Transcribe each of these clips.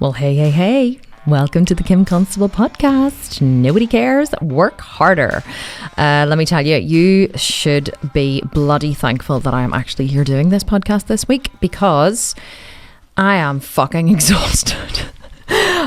Well, hey. Welcome to the Kim Constable podcast. Nobody cares. Work harder. Let me tell you, you should be bloody thankful that I am actually here doing this podcast this week because I am fucking exhausted.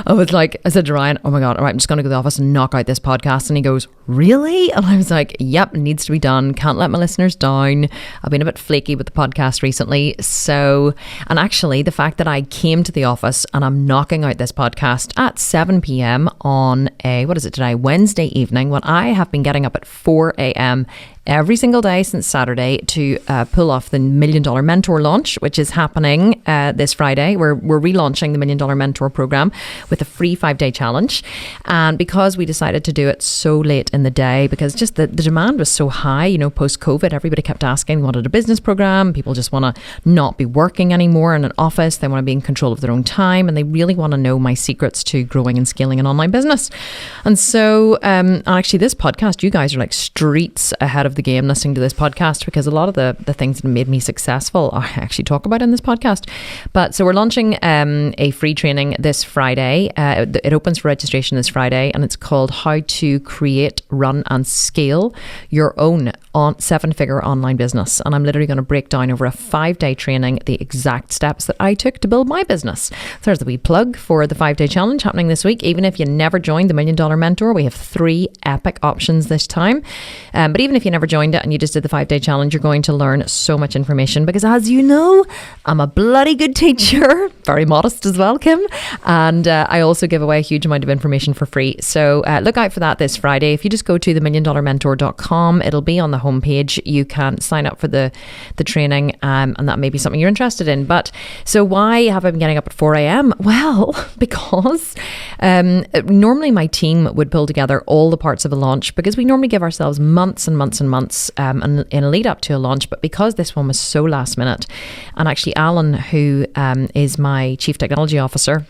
I said to Ryan, oh my God, all right, I'm just going to go to the office and knock out this podcast. And he goes, really? And I was like, yep, it needs to be done. Can't let my listeners down. I've been a bit flaky with the podcast recently. So, and actually the fact that I came to the office and I'm knocking out this podcast at 7 p.m. on Wednesday evening, when I have been getting up at 4 a.m. every single day since Saturday to pull off the $1 Million Mentor launch, which is happening this Friday. We're relaunching the $1 Million Mentor program with a free 5-day challenge. And because we decided to do it so late in the day, because just the demand was so high, post-COVID, everybody kept asking, they wanted a business program. People just want to not be working anymore in an office. They want to be in control of their own time, and they really want to know my secrets to growing and scaling an online business. And so actually this podcast, you guys are like streets ahead of the game listening to this podcast, because a lot of the things that made me successful I actually talk about in this podcast. But so we're launching a free training this Friday. It opens for registration this Friday, and it's called How to Create, Run and Scale Your Own 7-Figure Online Business. And I'm literally going to break down over a 5-day training the exact steps that I took to build my business. So there's the wee plug for the 5-day challenge happening this week. Even if you never joined the $1 Million Mentor, we have 3 epic options this time. But even if you never joined it and you just did the 5-day challenge, you're going to learn so much information, because as you know, I'm a bloody good teacher, very modest as well, Kim. And I also give away a huge amount of information for free. So look out for that this Friday. If you just go to themilliondollarmentor.com, it'll be on the homepage. You can sign up for the training, and that may be something you're interested in. But so why have I been getting up at 4 a.m? Well, because normally my team would pull together all the parts of a launch, because we normally give ourselves months and months and months and in a lead up to a launch. But because this one was so last minute, and actually Alan, who is my chief technology officer,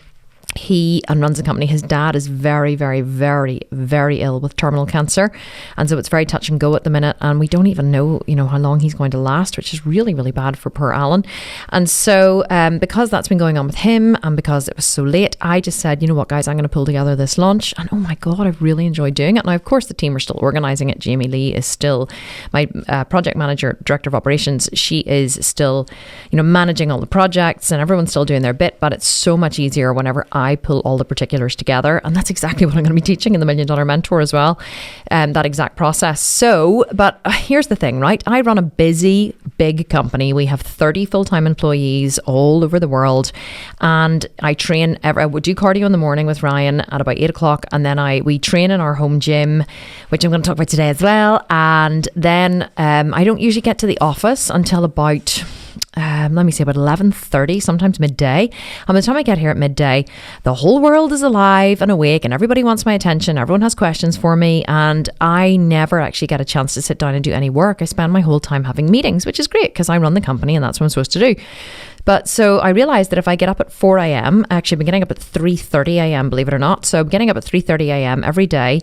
he runs a company. His dad is very, very, very, very ill with terminal cancer. And so it's very touch and go at the minute. And we don't even know, how long he's going to last, which is really, really bad for poor Alan. And so because that's been going on with him, and because it was so late, I just said, you know what, guys, I'm going to pull together this launch. And oh my God, I've really enjoyed doing it. Now, of course, the team are still organizing it. Jamie Lee is still my project manager, director of operations. She is still, managing all the projects, and everyone's still doing their bit. But it's so much easier whenever I pull all the particulars together. And that's exactly what I'm going to be teaching in the $1 Million Mentor as well. That exact process. So, but here's the thing, right? I run a busy, big company. We have 30 full-time employees all over the world. And I train, I would do cardio in the morning with Ryan at about 8 o'clock. And then we train in our home gym, which I'm going to talk about today as well. And then I don't usually get to the office until about about 11:30, sometimes midday. And by the time I get here at midday, the whole world is alive and awake, and everybody wants my attention. Everyone has questions for me, and I never actually get a chance to sit down and do any work. I spend my whole time having meetings, which is great because I run the company and that's what I'm supposed to do. But so I realized that if I get up at 4 a.m, actually I'm getting up at 3:30 a.m, believe it or not. So I'm getting up at 3:30 a.m. every day,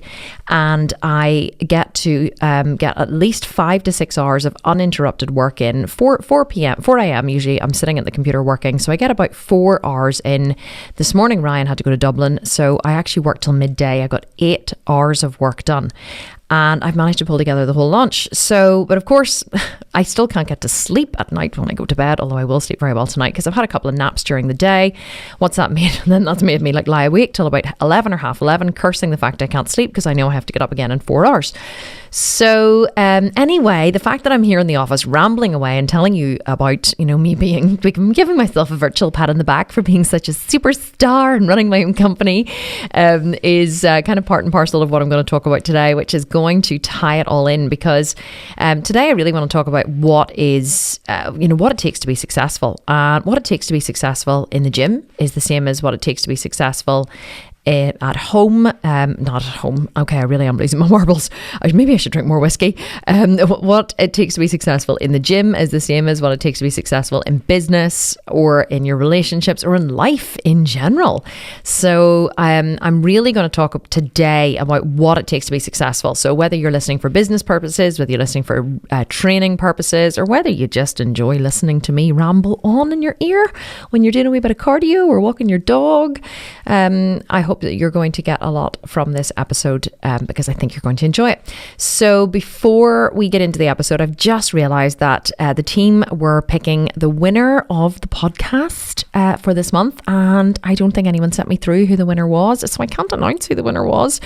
and I get to get at least 5 to 6 hours of uninterrupted work in. 4 a.m. usually I'm sitting at the computer working. So I get about 4 hours in. This morning Ryan had to go to Dublin, so I actually worked till midday. I got 8 hours of work done. And I've managed to pull together the whole launch. So, but of course, I still can't get to sleep at night when I go to bed, although I will sleep very well tonight because I've had a couple of naps during the day. What's that made? And then that's made me lie awake till about 11 or half 11, cursing the fact I can't sleep because I know I have to get up again in 4 hours. So anyway, the fact that I'm here in the office rambling away and telling you about, me giving myself a virtual pat on the back for being such a superstar and running my own company is kind of part and parcel of what I'm going to talk about today, which is going to tie it all in, because today I really want to talk about what it takes to be successful. What it takes to be successful in the gym is the same as what it takes to be successful at home, not at home. Okay, I really am losing my marbles. Maybe I should drink more whiskey. What it takes to be successful in the gym is the same as what it takes to be successful in business or in your relationships or in life in general. So I'm really going to talk today about what it takes to be successful. So whether you're listening for business purposes, whether you're listening for training purposes, or whether you just enjoy listening to me ramble on in your ear when you're doing a wee bit of cardio or walking your dog, I hope that you're going to get a lot from this episode because I think you're going to enjoy it. So before we get into the episode, I've just realized that the team were picking the winner of the podcast for this month, and I don't think anyone sent me through who the winner was, so I can't announce who the winner was.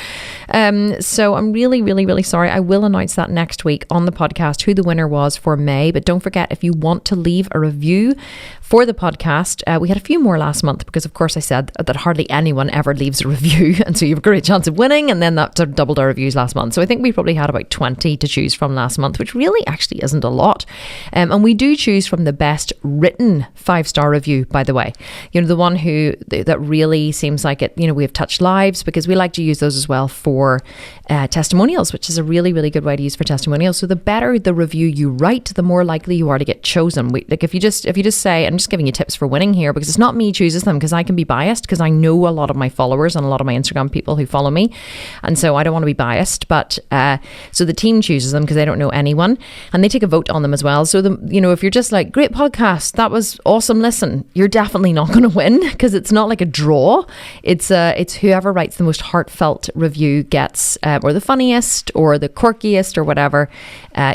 So I'm really, really, really sorry. I will announce that next week on the podcast who the winner was for May, but don't forget, if you want to leave a review for the podcast, we had a few more last month because, of course, I said that hardly anyone ever leaves a review, and so you have a great chance of winning, and then that doubled our reviews last month. So I think we probably had about 20 to choose from last month, which really actually isn't a lot. And we do choose from the best written 5-star review, by the way. You know, the one that really seems like it, you know, we have touched lives, because we like to use those as well for testimonials, which is a really, really good way to use for testimonials. So the better the review you write, the more likely you are to get chosen. If you just say, I'm just giving you tips for winning here, because it's not me who chooses them, because I can be biased, because I know a lot of my followers and a lot of my Instagram people who follow me, and so I don't want to be biased. But so the team chooses them because they don't know anyone, and they take a vote on them as well. So if you're just like, great podcast, that was awesome, listen, you're definitely not going to win, because it's not like a draw. It's whoever writes the most heartfelt review gets, or the funniest or the quirkiest or whatever,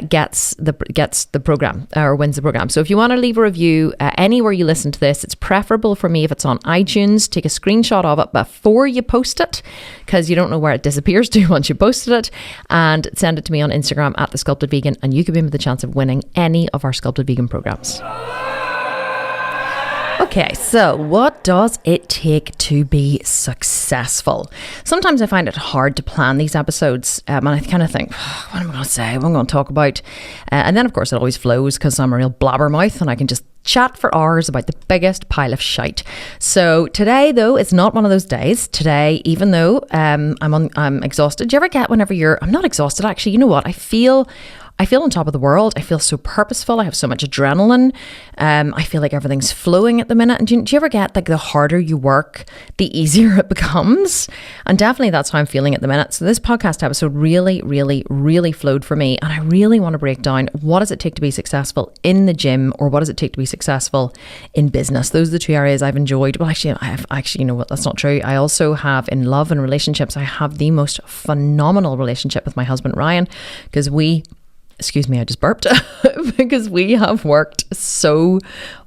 gets the program or wins the program. So if you want to leave a review anywhere you listen to this, it's preferable for me if it's on iTunes. Take a screenshot of it before you post it, because you don't know where it disappears to once you posted it, and send it to me on Instagram at The Sculpted Vegan, and you could be with the chance of winning any of our Sculpted Vegan programs. Okay, so what does it take to be successful? Sometimes I find it hard to plan these episodes, and I kind of think, what am I going to say? What am I going to talk about? And then, of course, it always flows because I'm a real blabbermouth and I can just chat for hours about the biggest pile of shite. So today, though, is not one of those days. Today, even though I'm exhausted. Do you ever get whenever I'm not exhausted, actually, you know what? I feel on top of the world. I feel so purposeful. I have so much adrenaline. I feel like everything's flowing at the minute. And do you ever get like the harder you work, the easier it becomes? And definitely that's how I'm feeling at the minute. So this podcast episode really, really, really flowed for me. And I really want to break down, what does it take to be successful in the gym, or what does it take to be successful in business? Those are the two areas I've enjoyed. Well, actually, you know what? That's not true. I also have, in love and relationships, I have the most phenomenal relationship with my husband, Ryan, because excuse me, I just burped because we have worked so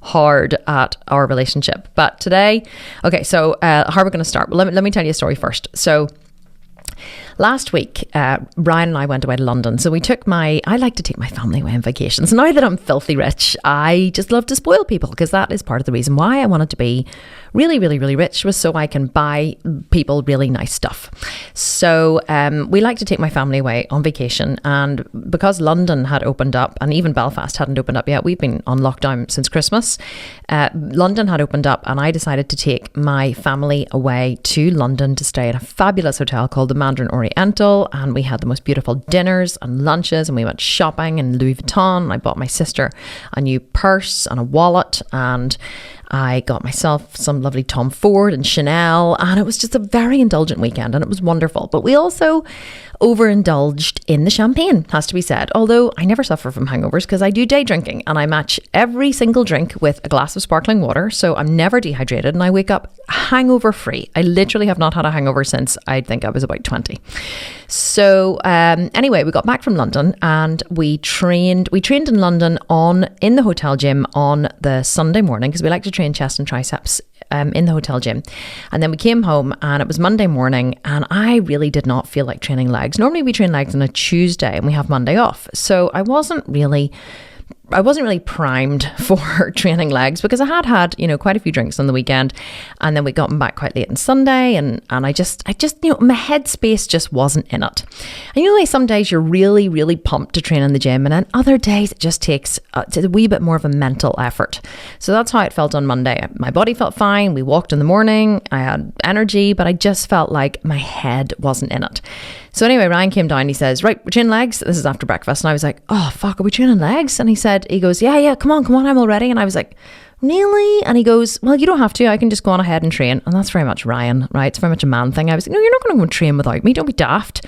hard at our relationship. But today, okay, so how are we going to start? Well, let me tell you a story first. So last week, Brian and I went away to London. So I like to take my family away on vacations. Now that I'm filthy rich, I just love to spoil people, because that is part of the reason why I wanted to be really, really, really rich, was so I can buy people really nice stuff. So we like to take my family away on vacation. And because London had opened up, and even Belfast hadn't opened up yet, we've been on lockdown since Christmas. London had opened up, and I decided to take my family away to London to stay at a fabulous hotel called the Mandarin Oriental, and we had the most beautiful dinners and lunches, and we went shopping in Louis Vuitton. I bought my sister a new purse and a wallet, and I got myself some lovely Tom Ford and Chanel, and it was just a very indulgent weekend, and it was wonderful. But we also overindulged in the champagne, has to be said. Although I never suffer from hangovers, because I do day drinking, and I match every single drink with a glass of sparkling water, so I'm never dehydrated, and I wake up hangover free. I literally have not had a hangover since I think I was about 20. So anyway, we got back from London, and we trained in London in the hotel gym on the Sunday morning, because we like to train chest and triceps in the hotel gym. And then we came home, and it was Monday morning, and I really did not feel like training legs. Normally we train legs on a Tuesday and we have Monday off. So I wasn't really really primed for training legs, because I had, you know, quite a few drinks on the weekend, and then we got back quite late on Sunday, and I just, you know, my headspace just wasn't in it. And you know, like some days you're really, really pumped to train in the gym, and then other days it just takes a wee bit more of a mental effort. So that's how it felt on Monday. My body felt fine. We walked in the morning. I had energy, but I just felt like my head wasn't in it. So anyway, Ryan came down, he says, right, we're training legs. This is after breakfast. And I was like, oh, fuck, are we training legs? And he goes, yeah, come on, I'm all ready. And I was like, really? And he goes, well, you don't have to. I can just go on ahead and train. And that's very much Ryan, right? It's very much a man thing. I was like, no, you're not going to go and train without me. Don't be daft.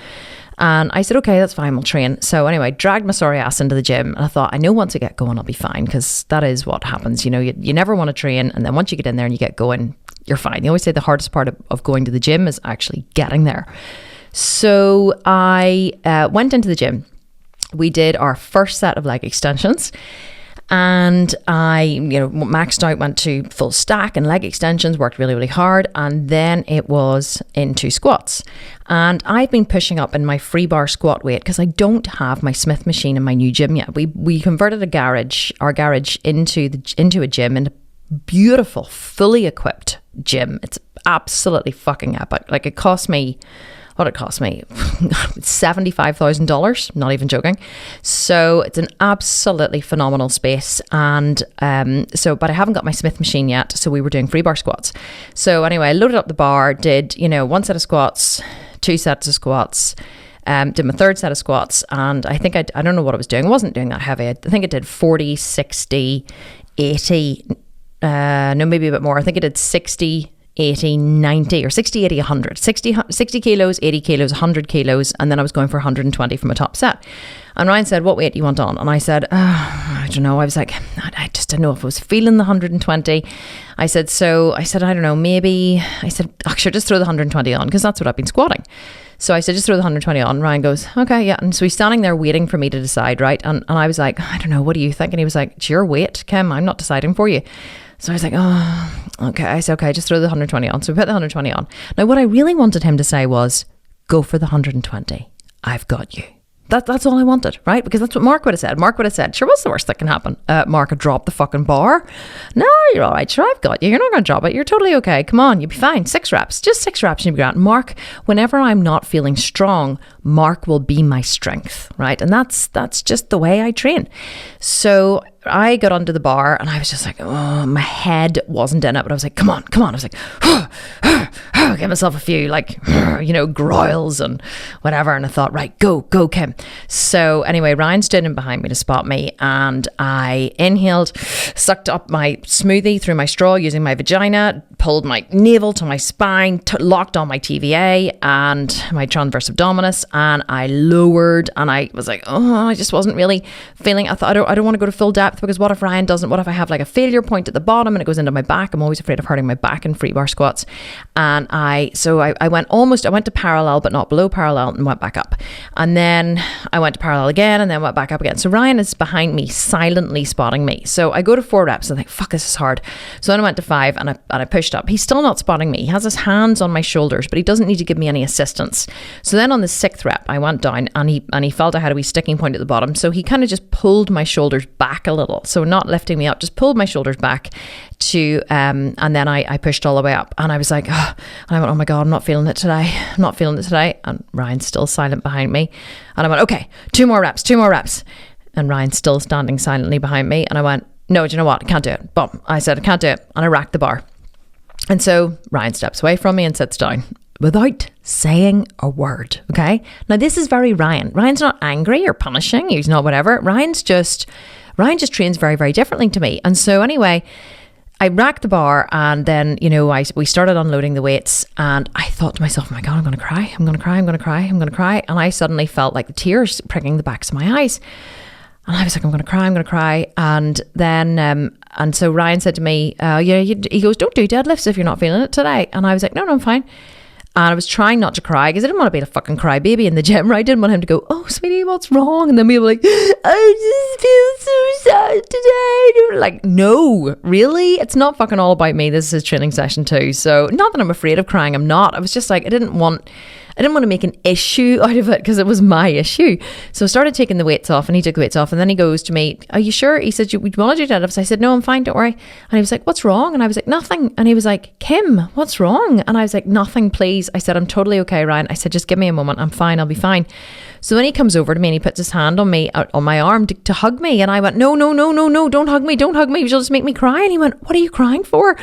And I said, okay, that's fine, we'll train. So anyway, dragged my sorry ass into the gym. And I thought, I know once I get going, I'll be fine, because that is what happens. You know, you never want to train. And then once you get in there and you get going, you're fine. They always say the hardest part of going to the gym is actually getting there. So I went into the gym. We did our first set of leg extensions, and I, you know, maxed out, went to full stack and leg extensions, worked really, really hard. And then it was into squats. And I've been pushing up in my free bar squat weight because I don't have my Smith machine in my new gym yet. We converted our garage into a gym, and a beautiful, fully equipped gym. It's absolutely fucking epic. Like, it cost me $75,000, not even joking. So it's an absolutely phenomenal space. And but I haven't got my Smith machine yet. So we were doing free bar squats. So anyway, I loaded up the bar, did, you know, one set of squats, two sets of squats, did my third set of squats. And I think I don't know what I was doing. I wasn't doing that heavy. I think I did 40, 60, 80, no, maybe a bit more. I think I did 60, 80, 90, or 60, 80, 100. 60 kilos, 80 kilos, 100 kilos, and then I was going for 120 from a top set. And Ryan said, what weight do you want on? And I said, I don't know. I was like, I just didn't know if I was feeling the 120. I said, I don't know, maybe, I said, actually, just throw the 120 on, because that's what I've been squatting. So I said, just throw the 120 on. Ryan goes, okay, yeah. And so he's standing there waiting for me to decide, right? And I was like, I don't know, what do you think? And he was like, it's your weight, Kim, I'm not deciding for you. So I was like, oh, okay. I said, okay, just throw the 120 on. So we put the 120 on. Now, what I really wanted him to say was, go for the 120. I've got you. That's all I wanted, right? Because that's what Mark would have said. Mark would have said, sure, what's the worst that can happen? Mark would drop the fucking bar. No, you're all right. Sure, I've got you. You're not going to drop it. You're totally okay. Come on, you'll be fine. 6 reps. Just 6 reps and you'll be grand. Mark, whenever I'm not feeling strong, Mark will be my strength, right? And that's just the way I train. So I got onto the bar and I was just like, oh, my head wasn't in it, but I was like, come on. I was like, give myself a few, like, you know, groils and whatever. And I thought, right, go, Kim. So anyway, Ryan stood in behind me to spot me, and I inhaled, sucked up my smoothie through my straw using my vagina, pulled my navel to my spine, locked on my TVA and my transverse abdominis, and I lowered, and I was like, oh, I just wasn't really feeling, I thought, I don't want to go to full depth, because what if Ryan doesn't, what if I have like a failure point at the bottom and it goes into my back? I'm always afraid of hurting my back in free bar squats. And I went to parallel, but not below parallel, and went back up. And then I went to parallel again, and then went back up again. So Ryan is behind me, silently spotting me. So I go to 4 reps and I think, fuck, this is hard. So then I went to 5 and I pushed up. He's still not spotting me. He has his hands on my shoulders, but he doesn't need to give me any assistance. So then on the 6th rep, I went down, and he felt I had a wee sticking point at the bottom. So he kind of just pulled my shoulders back a little. So not lifting me up, just pulled my shoulders back to, and then I pushed all the way up, and I was like, oh, and I went, oh my God, I'm not feeling it today. And Ryan's still silent behind me. And I went, okay, 2 more reps. And Ryan's still standing silently behind me. And I went, no, do you know what? I can't do it. Boom. I said, I can't do it. And I racked the bar. And so Ryan steps away from me and sits down without saying a word. Okay. Now this is very Ryan. Ryan's not angry or punishing. He's not whatever. Ryan just trains very, very differently to me. And so anyway, I racked the bar, and then, you know, we started unloading the weights, and I thought to myself, oh my God, I'm going to cry. And I suddenly felt like the tears pricking the backs of my eyes. And I was like, I'm going to cry. And then, and so Ryan said to me, he goes, don't do deadlifts if you're not feeling it today. And I was like, no, I'm fine. And I was trying not to cry, because I didn't want to be a fucking crybaby in the gym, right? I didn't want him to go, oh, sweetie, what's wrong? And then we were like, I just feel so sad today. Like, no, really? It's not fucking all about me. This is training session 2. So not that I'm afraid of crying. I'm not. I was just like, I didn't want I didn't want to make an issue out of it because it was my issue. So I started taking the weights off, and he took the weights off, and then he goes to me, are you sure? He said, you want to do deadlifts? I said, no, I'm fine, don't worry. And he was like, what's wrong? And I was like, nothing. And he was like, Kim, what's wrong? And I was like, nothing, please. I said, I'm totally okay, Ryan. I said, just give me a moment. I'm fine. I'll be fine. So then he comes over to me and he puts his hand on me, on my arm to hug me. And I went, no, don't hug me. Don't hug me. You'll just make me cry. And he went, what are you crying for?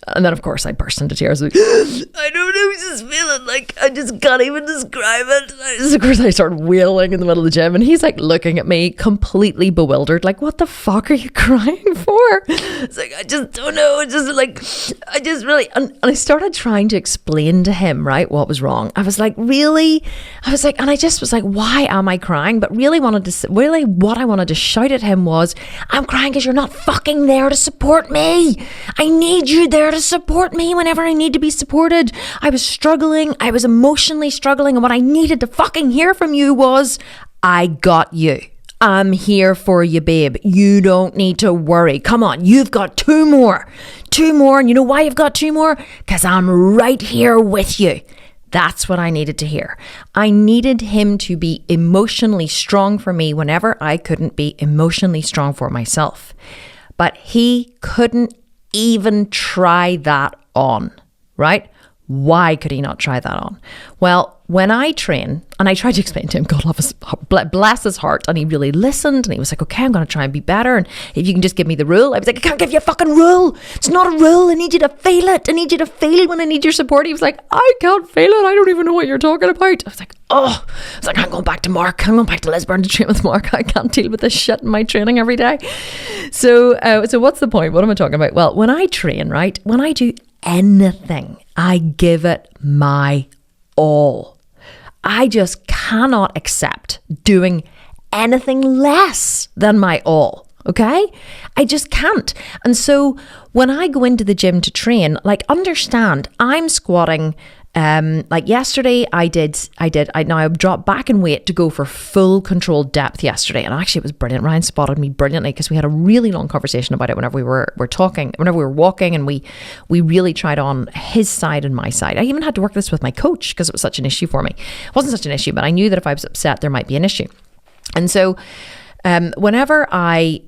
And then, of course, I burst into tears. Like, I don't know. I just feeling like I just can't even describe it. Of course, I started wailing in the middle of the gym. And he's like looking at me completely bewildered. Like, what the fuck are you crying for? It's like, I just don't know. It's just like, I just really... And I started trying to explain to him, right, what was wrong. I was like, really? I was like, and I just was like, why am I crying? But really what I wanted to shout at him was, I'm crying because you're not fucking there to support me. I need you there to support me whenever I need to be supported. I was struggling. I was emotionally struggling. And what I needed to fucking hear from you was, I got you. I'm here for you, babe. You don't need to worry. Come on, you've got two more. And you know why you've got two more? Because I'm right here with you. That's what I needed to hear. I needed him to be emotionally strong for me whenever I couldn't be emotionally strong for myself. But he couldn't even try that on, right? Why could he not try that on? Well, when I train, and I tried to explain to him, God bless his heart, and he really listened, and he was like, okay, I'm going to try and be better, and if you can just give me the rule. I was like, I can't give you a fucking rule. It's not a rule. I need you to feel it. I need you to feel when I need your support. He was like, I can't feel it. I don't even know what you're talking about. I was like, I'm going back to Mark. I'm going back to Lisburn to train with Mark. I can't deal with this shit in my training every day. So what's the point? What am I talking about? Well, when I train, right, when I do anything, I give it my all. I just cannot accept doing anything less than my all. Okay? I just can't. And so when I go into the gym to train, like, understand, I'm squatting. Like yesterday I dropped back in weight to go for full controlled depth yesterday, and actually it was brilliant. Ryan spotted me brilliantly because we had a really long conversation about it whenever we were walking, and we really tried on his side and my side. I even had to work this with my coach because it was such an issue for me. It wasn't such an issue, but I knew that if I was upset there might be an issue. And so whenever I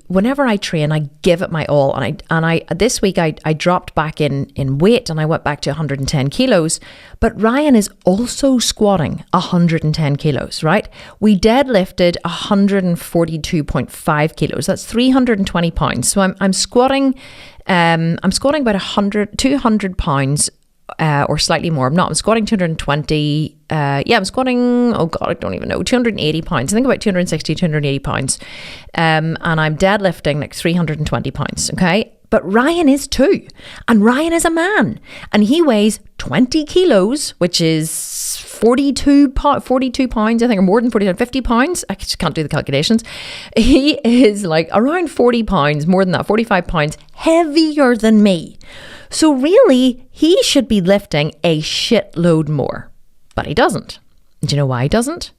train, I give it my all. And I this week I dropped back in weight, and I went back to 110 kilos. But Ryan is also squatting 110 kilos, right? We deadlifted 142.5 kilos. That's 320 pounds. So I'm squatting about 200 pounds. Or slightly more. I'm squatting 220. I'm squatting, oh God, I don't even know, 280 pounds. I think about 260, 280 pounds. And I'm deadlifting like 320 pounds, okay? But Ryan is too. And Ryan is a man. And he weighs 20 kilos, which is 42 pounds, I think, or more than 50 pounds. I just can't do the calculations. He is like around 40 pounds, more than that, 45 pounds heavier than me. So really, he should be lifting a shitload more, but he doesn't. Do you know why he doesn't?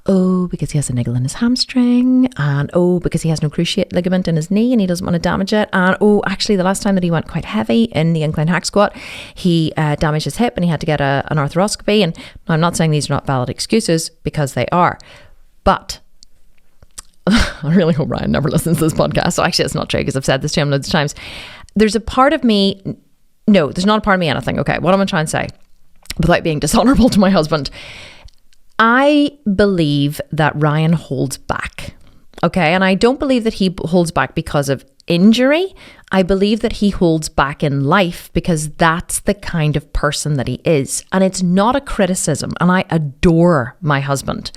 Oh, because he has a niggle in his hamstring, and because he has no cruciate ligament in his knee and he doesn't want to damage it, and actually the last time that he went quite heavy in the incline hack squat, he damaged his hip and he had to get an arthroscopy. And I'm not saying these are not valid excuses, because they are, but I really hope Ryan never listens to this podcast. So actually it's not true, because I've said this to him loads of times. There's a part of me, no, there's not a part of me anything. Okay, what am I trying to say? Without being dishonourable to my husband, I believe that Ryan holds back. Okay, and I don't believe that he holds back because of injury. I believe that he holds back in life because that's the kind of person that he is. And it's not a criticism, and I adore my husband.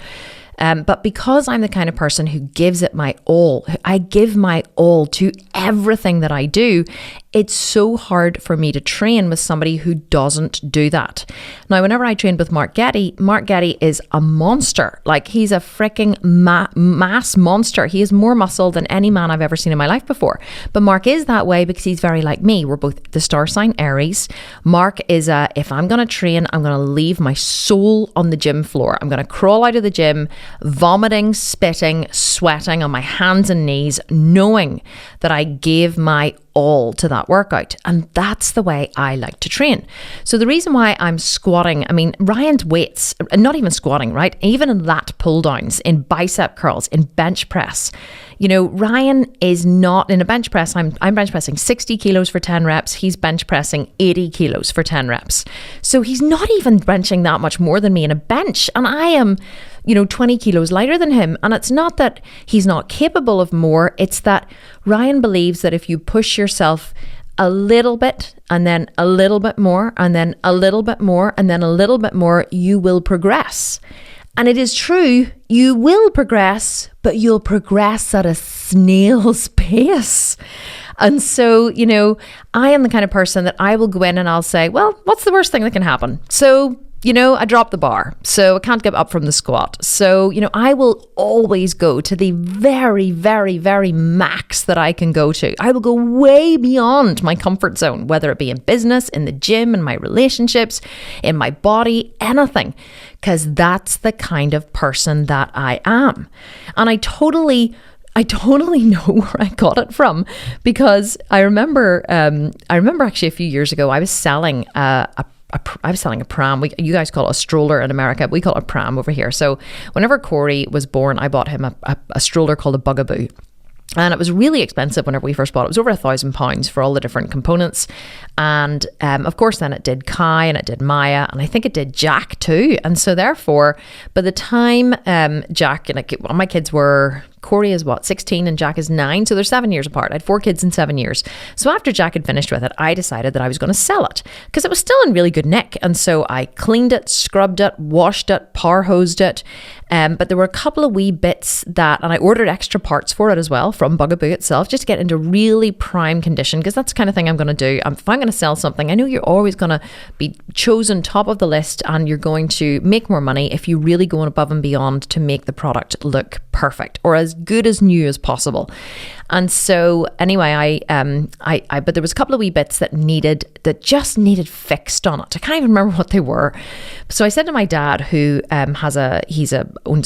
But because I'm the kind of person who gives it my all, I give my all to everything that I do, it's so hard for me to train with somebody who doesn't do that. Now, whenever I trained with Mark Getty is a monster. Like, he's a freaking mass monster. He has more muscle than any man I've ever seen in my life before. But Mark is that way because he's very like me. We're both the star sign Aries. Mark is if I'm going to train, I'm going to leave my soul on the gym floor. I'm going to crawl out of the gym vomiting, spitting, sweating on my hands and knees, knowing that I gave my all to that workout. And that's the way I like to train. So the reason why I'm squatting, I mean, Ryan's weights, not even squatting, right? Even in lat pull downs, in bicep curls, in bench press, you know, Ryan is not in a bench press. I'm bench pressing 60 kilos for 10 reps. He's bench pressing 80 kilos for 10 reps. So he's not even benching that much more than me in a bench. And I am, 20 kilos lighter than him. And it's not that he's not capable of more. It's that Ryan believes that if you push yourself a little bit and then a little bit more and then a little bit more and then a little bit more, you will progress. And it is true, you will progress, but you'll progress at a snail's pace. And so, I am the kind of person that I will go in and I'll say, well, what's the worst thing that can happen? So, I dropped the bar, so I can't get up from the squat. So, I will always go to the very, very, very max that I can go to. I will go way beyond my comfort zone, whether it be in business, in the gym, in my relationships, in my body, anything, because that's the kind of person that I am. And I totally know where I got it from, because I remember actually a few years ago, I was selling a pram. You guys call it a stroller in America. We call it a pram over here. So whenever Corey was born, I bought him a stroller called a Bugaboo. And it was really expensive whenever we first bought it. It was over £1,000 for all the different components. And of course, then it did Kai and it did Maya, and I think it did Jack too. And so therefore, by the time Jack and my kids were, Corey is 16 and Jack is 9. So they're 7 years apart. I had 4 kids in 7 years. So after Jack had finished with it, I decided that I was going to sell it because it was still in really good nick. And so I cleaned it, scrubbed it, washed it, power hosed it. But there were a couple of wee bits and I ordered extra parts for it as well from Bugaboo itself, just to get into really prime condition, because that's the kind of thing I'm going to do. If I'm going to sell something, I know you're always going to be chosen top of the list and you're going to make more money if you really go above and beyond to make the product look perfect or as good as new as possible. And so anyway, but there was a couple of wee bits that just needed fixed on it. I can't even remember what they were. So I said to my dad, who owns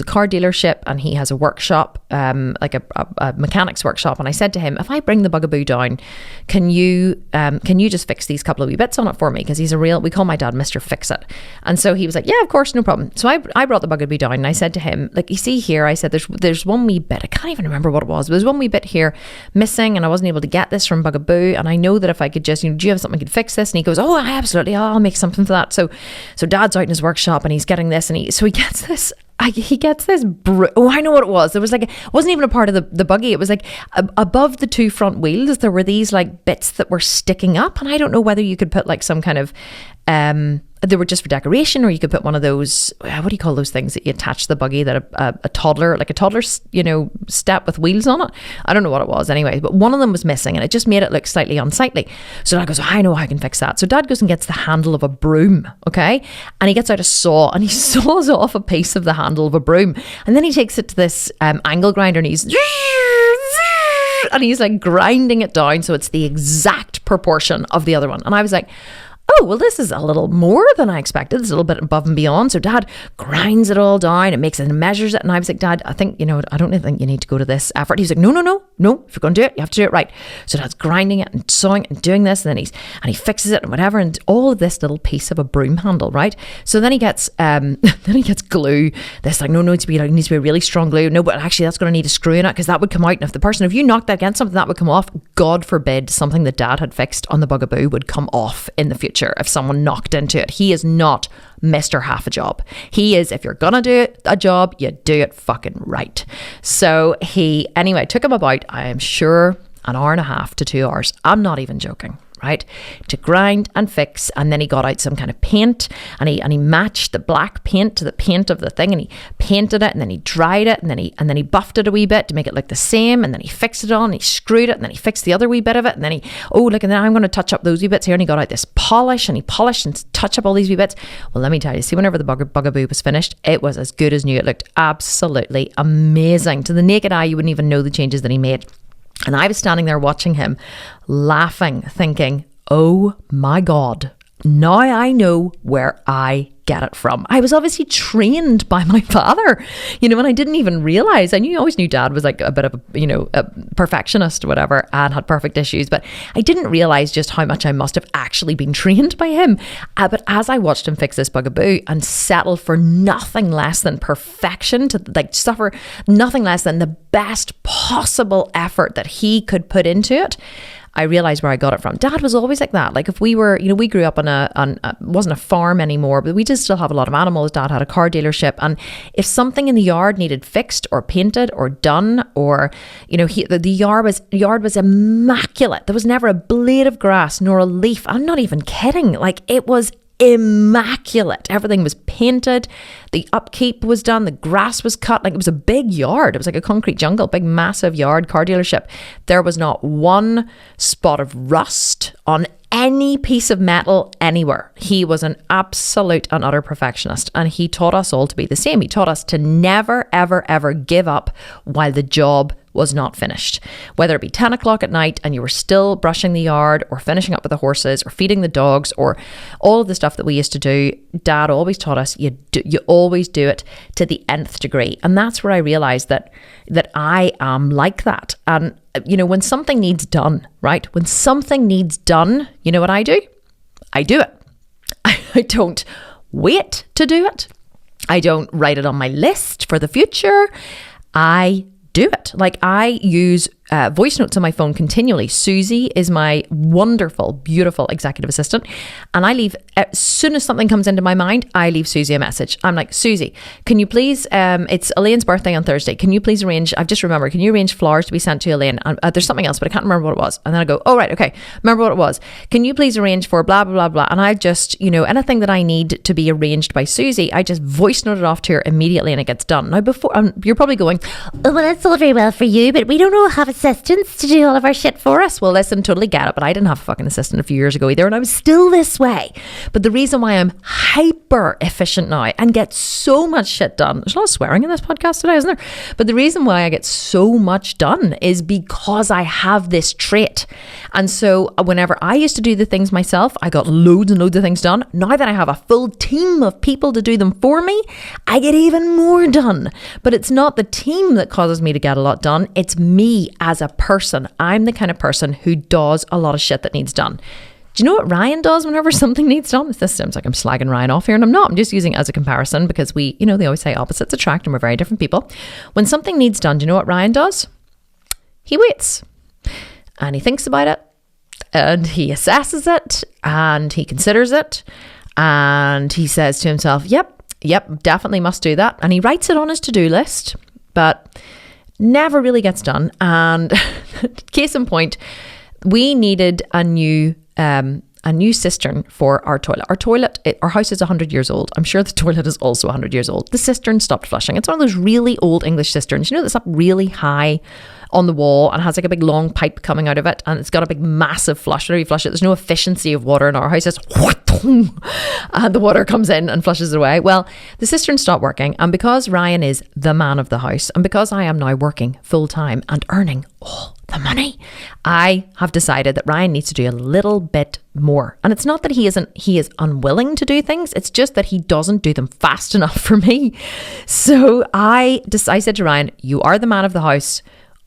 a car dealership, and he has a workshop, like a mechanic's workshop. And I said to him, if I bring the Bugaboo down, can you just fix these couple of wee bits on it for me? Because we call my dad Mr. Fix It. And so he was like, yeah, of course, no problem. So I brought the Bugaboo down and I said to him, like, you see here, I said, there's one wee bit, I can't even remember what it was, but there's one wee bit here missing, and I wasn't able to get this from Bugaboo, and I know that if I could just, do you have something that could fix this? And he goes, oh, absolutely, I'll make something for that. So Dad's out in his workshop and he's getting this, and he gets this. I know what it was. There was it wasn't even a part of the buggy. It was like above the 2 front wheels, there were these like bits that were sticking up, and I don't know whether you could put like some kind of they were just for decoration, or you could put one of those, what do you call those things that you attach to the buggy that a toddler step with wheels on it? I don't know what it was anyway, but one of them was missing and it just made it look slightly unsightly. So Dad goes, I know how I can fix that. So Dad goes and gets the handle of a broom, okay? And he gets out a saw and he saws off a piece of the handle of a broom, and then he takes it to this angle grinder and he's like grinding it down so it's the exact proportion of the other one. And I was like, oh, well, this is a little more than I expected. This is a little bit above and beyond. So Dad grinds it all down and makes it and measures it. And I was like, Dad, I think, I don't think you need to go to this effort. He's like, no. If you're going to do it, you have to do it right. So Dad's grinding it and sawing it and doing this. And then he fixes it and whatever. And all of this little piece of a broom handle, right? So then he gets glue. This like, no, it needs to be a really strong glue. No, but actually that's going to need a screw in it, because that would come out. And if you knocked that against something, that would come off. God forbid something that Dad had fixed on the Bugaboo would come off in the future if someone knocked into it. He is not Mr. Half a Job. He is, if you're gonna do a job, you do it fucking right. So anyway, took him about, I am sure, an hour and a half to 2 hours. I'm not even joking. Right, to grind and fix. And then he got out some kind of paint, and he matched the black paint to the paint of the thing, and he painted it, and then he dried it, and then he buffed it a wee bit to make it look the same, and then he fixed it on, and he screwed it, and then he fixed the other wee bit of it, and then and then I'm going to touch up those wee bits here, and he got out this polish, and he polished and touched up all these wee bits. Well, let me tell you, see, whenever the Bugaboo was finished, it was as good as new. It looked absolutely amazing. To the naked eye, you wouldn't even know the changes that he made. And I was standing there watching him, laughing, thinking, oh my God, now I know where I get it from? I was obviously trained by my father, and I didn't even realize. I always knew Dad was like a bit of a perfectionist or whatever and had perfect issues, but I didn't realize just how much I must have actually been trained by him. But as I watched him fix this bugaboo and settle for nothing less than perfection, to like suffer nothing less than the best possible effort that he could put into it, I realized where I got it from. Dad was always like that. Like if we were, we grew up on wasn't a farm anymore, but we did still have a lot of animals. Dad had a car dealership. And if something in the yard needed fixed or painted or done, or, the yard was immaculate. There was never a blade of grass nor a leaf. I'm not even kidding. Like it was immaculate. Everything was painted, the upkeep was done, the grass was cut. Like it was a big yard. It was like a concrete jungle, big massive yard, car dealership. There was not one spot of rust on any piece of metal anywhere. He was an absolute and utter perfectionist, and he taught us all to be the same. He taught us to never ever ever give up while the job was not finished. Whether it be 10 o'clock at night and you were still brushing the yard or finishing up with the horses or feeding the dogs or all of the stuff that we used to do, Dad always taught us you always do it to the nth degree. And that's where I realized that I am like that. And when something needs done, right? When something needs done, you know what I do? I do it. I don't wait to do it. I don't write it on my list for the future. I do it. Like I use voice notes on my phone continually. Susie is my wonderful, beautiful executive assistant. And I leave, as soon as something comes into my mind, I leave Susie a message. I'm like, Susie, can you please, it's Elaine's birthday on Thursday. Can you please arrange, I've just remembered, can you arrange flowers to be sent to Elaine? There's something else, but I can't remember what it was. And then I go, oh, right, okay. Remember what it was. Can you please arrange for blah, blah, blah, blah. And I just, anything that I need to be arranged by Susie, I just voice note it off to her immediately and it gets done. Now, before, you're probably going, oh, well, that's all very well for you, but we don't all have assistants to do all of our shit for us. Well, listen, totally get it, but I didn't have a fucking assistant a few years ago either, and I was still this way. But the reason why I'm hyper efficient now and get so much shit done, there's a lot of swearing in this podcast today, isn't there? But the reason why I get so much done is because I have this trait. And so whenever I used to do the things myself, I got loads and loads of things done. Now that I have a full team of people to do them for me, I get even more done. But it's not the team that causes me to get a lot done. It's me as a person. I'm the kind of person who does a lot of shit that needs done. Do you know what Ryan does whenever something needs done? This sounds like I'm slagging Ryan off here, and I'm not. I'm just using it as a comparison because they always say opposites attract and we're very different people. When something needs done, do you know what Ryan does? He waits and he thinks about it and he assesses it and he considers it and he says to himself, yep, definitely must do that. And he writes it on his to-do list, but never really gets done. And case in point, we needed a new cistern for our toilet. Our house is 100 years old. I'm sure the toilet is also 100 years old. The cistern stopped flushing. It's one of those really old English cisterns, that's up really high on the wall and has like a big long pipe coming out of it, and it's got a big massive flush. Whenever you flush it, there's no efficiency of water in our house. It's and the water comes in and flushes it away. Well, the cistern stopped working, and because Ryan is the man of the house, and because I am now working full time and earning all the money, I have decided that Ryan needs to do a little bit more. And it's not that he is unwilling to do things, it's just that he doesn't do them fast enough for me. So I said to Ryan, you are the man of the house.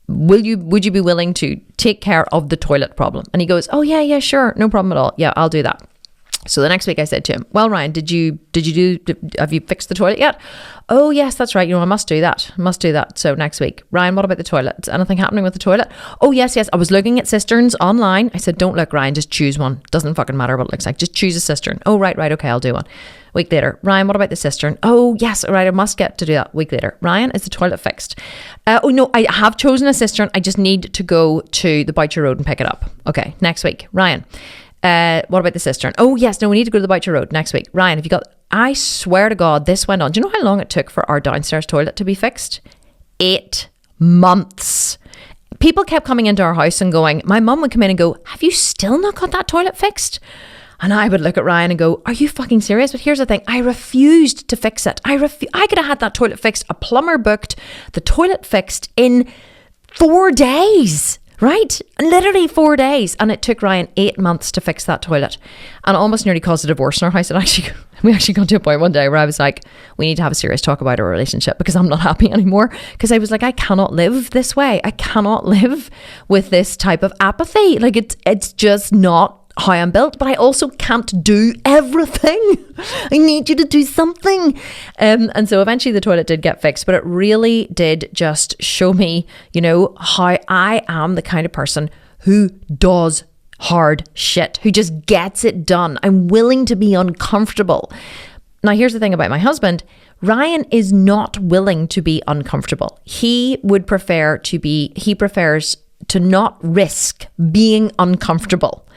Would you be willing to take care of the toilet problem? And he goes, oh yeah, sure, no problem at all. Yeah, I'll do that. So the next week I said to him, well, Ryan, have you fixed the toilet yet? Oh yes, that's right. I must do that. So next week, Ryan, what about the toilet? Is anything happening with the toilet? Oh yes. I was looking at cisterns online. I said, don't look, Ryan, just choose one. Doesn't fucking matter what it looks like. Just choose a cistern. Oh, right. Okay, I'll do one. Week later, Ryan, what about the cistern? Oh yes, all right, I must get to do that. Week later, Ryan, is the toilet fixed? Oh no, I have chosen a cistern. I just need to go to the Boucher Road and pick it up. Okay, next week, Ryan, what about the cistern? Oh yes, no, we need to go to the Boucher Road next week. Ryan, have you got? I swear to God, this went on. Do you know how long it took for our downstairs toilet to be fixed? 8 months. People kept coming into our house and going, my mum would come in and go, have you still not got that toilet fixed? And I would look at Ryan and go, are you fucking serious? But here's the thing, I refused to fix it. I could have had that toilet fixed, a plumber booked, the toilet fixed in 4 days. right? Literally 4 days. And it took Ryan 8 months to fix that toilet, and almost nearly caused a divorce in our house. And we actually got to a point one day where I was like, we need to have a serious talk about our relationship, because I'm not happy anymore. Because I was like, I cannot live this way. I cannot live with this type of apathy. Like it's just not how I'm built, but I also can't do everything. I need you to do something. And so eventually the toilet did get fixed, but it really did just show me, how I am the kind of person who does hard shit, who just gets it done. I'm willing to be uncomfortable. Now, here's the thing about my husband. Ryan is not willing to be uncomfortable. He prefers to not risk being uncomfortable,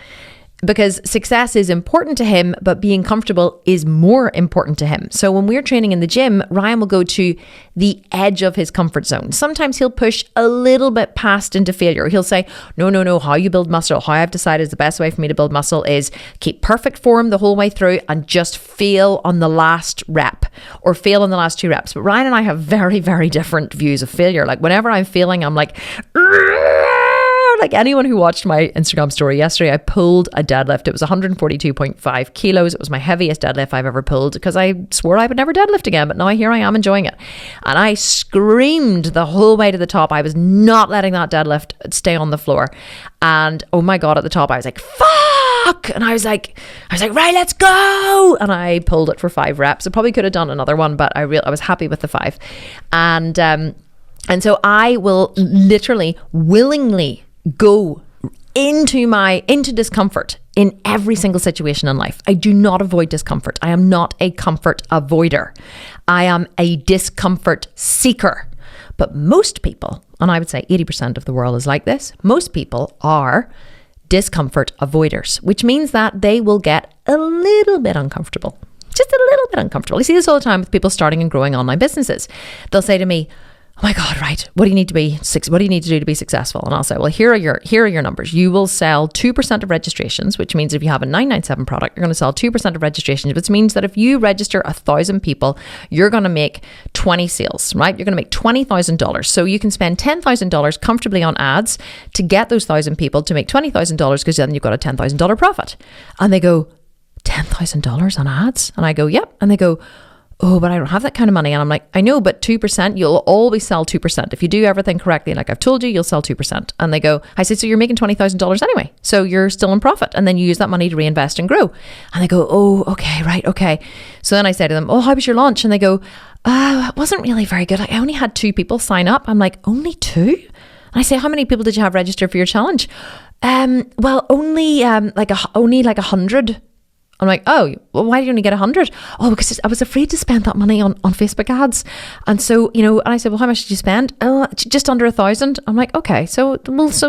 because success is important to him, but being comfortable is more important to him. So when we're training in the gym, Ryan will go to the edge of his comfort zone. Sometimes he'll push a little bit past into failure. He'll say, no, how you build muscle, how I've decided is the best way for me to build muscle is keep perfect form the whole way through and just fail on the last rep or fail on the last 2 reps. But Ryan and I have very, very different views of failure. Like whenever I'm failing, I'm like, like anyone who watched my Instagram story yesterday, I pulled a deadlift. It was 142.5 kilos. It was my heaviest deadlift I've ever pulled, because I swore I would never deadlift again. But now here I am enjoying it. And I screamed the whole way to the top. I was not letting that deadlift stay on the floor. And oh my God, at the top, I was like, fuck. And I was like, right, let's go. And I pulled it for 5 reps. I probably could have done another one, but I was happy with the 5. And so I will literally willingly go into discomfort in every single situation in life. I do not avoid discomfort. I am not a comfort avoider. I am a discomfort seeker. But most people, and I would say 80% of the world is like this, most people are discomfort avoiders, which means that they will get a little bit uncomfortable. Just a little bit uncomfortable. You see this all the time with people starting and growing online businesses. They'll say to me, oh my God, right, what do you need to do to be successful? And I'll say, well, here are your numbers. You will sell 2% of registrations, which means if you have a 997 product, you're going to sell 2% of registrations, which means that if you register 1,000 people, you're going to make 20 sales, right? You're going to make $20,000. So you can spend $10,000 comfortably on ads to get those 1,000 people to make $20,000, because then you've got a $10,000 profit. And they go, $10,000 on ads? And I go, yep. And they go, oh, but I don't have that kind of money. And I'm like, I know, but 2%, you'll always sell 2%. If you do everything correctly, like I've told you, you'll sell 2%. And they go, I said, so you're making $20,000 anyway. So you're still in profit. And then you use that money to reinvest and grow. And they go, oh, okay, right, okay. So then I say to them, oh, how was your launch? And they go, it wasn't really very good. I only had 2 people sign up. I'm like, only 2? And I say, how many people did you have register for your challenge? Well, only like 100. I'm like, oh, well, why do you only get 100? Oh, because I was afraid to spend that money on Facebook ads. And so, and I said, well, how much did you spend? Oh, just under 1,000. I'm like, okay, so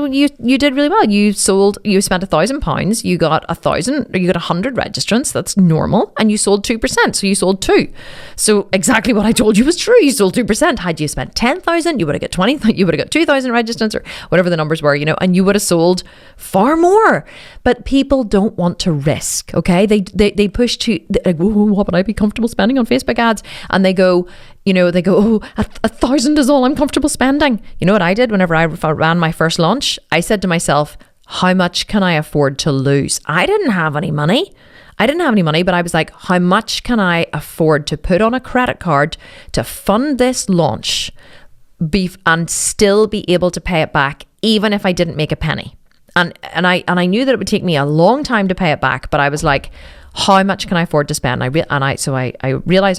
you did really well. You spent £1,000. You got 1,000, or you got 100 registrants. That's normal. And you sold 2%. So you sold 2. So exactly what I told you was true. You sold 2%. Had you spent 10,000, you would have got 20, you would have got 2,000 registrants, or whatever the numbers were, and you would have sold far more. But people don't want to risk. Okay. They push to like, oh, what would I be comfortable spending on Facebook ads? And they go, oh, 1,000 is all I'm comfortable spending. You know what I did whenever I ran my first launch? I said to myself, how much can I afford to lose? I didn't have any money, but I was like, how much can I afford to put on a credit card to fund this launch and still be able to pay it back, even if I didn't make a penny? And I knew that it would take me a long time to pay it back, but I was like, how much can I afford to spend? I realized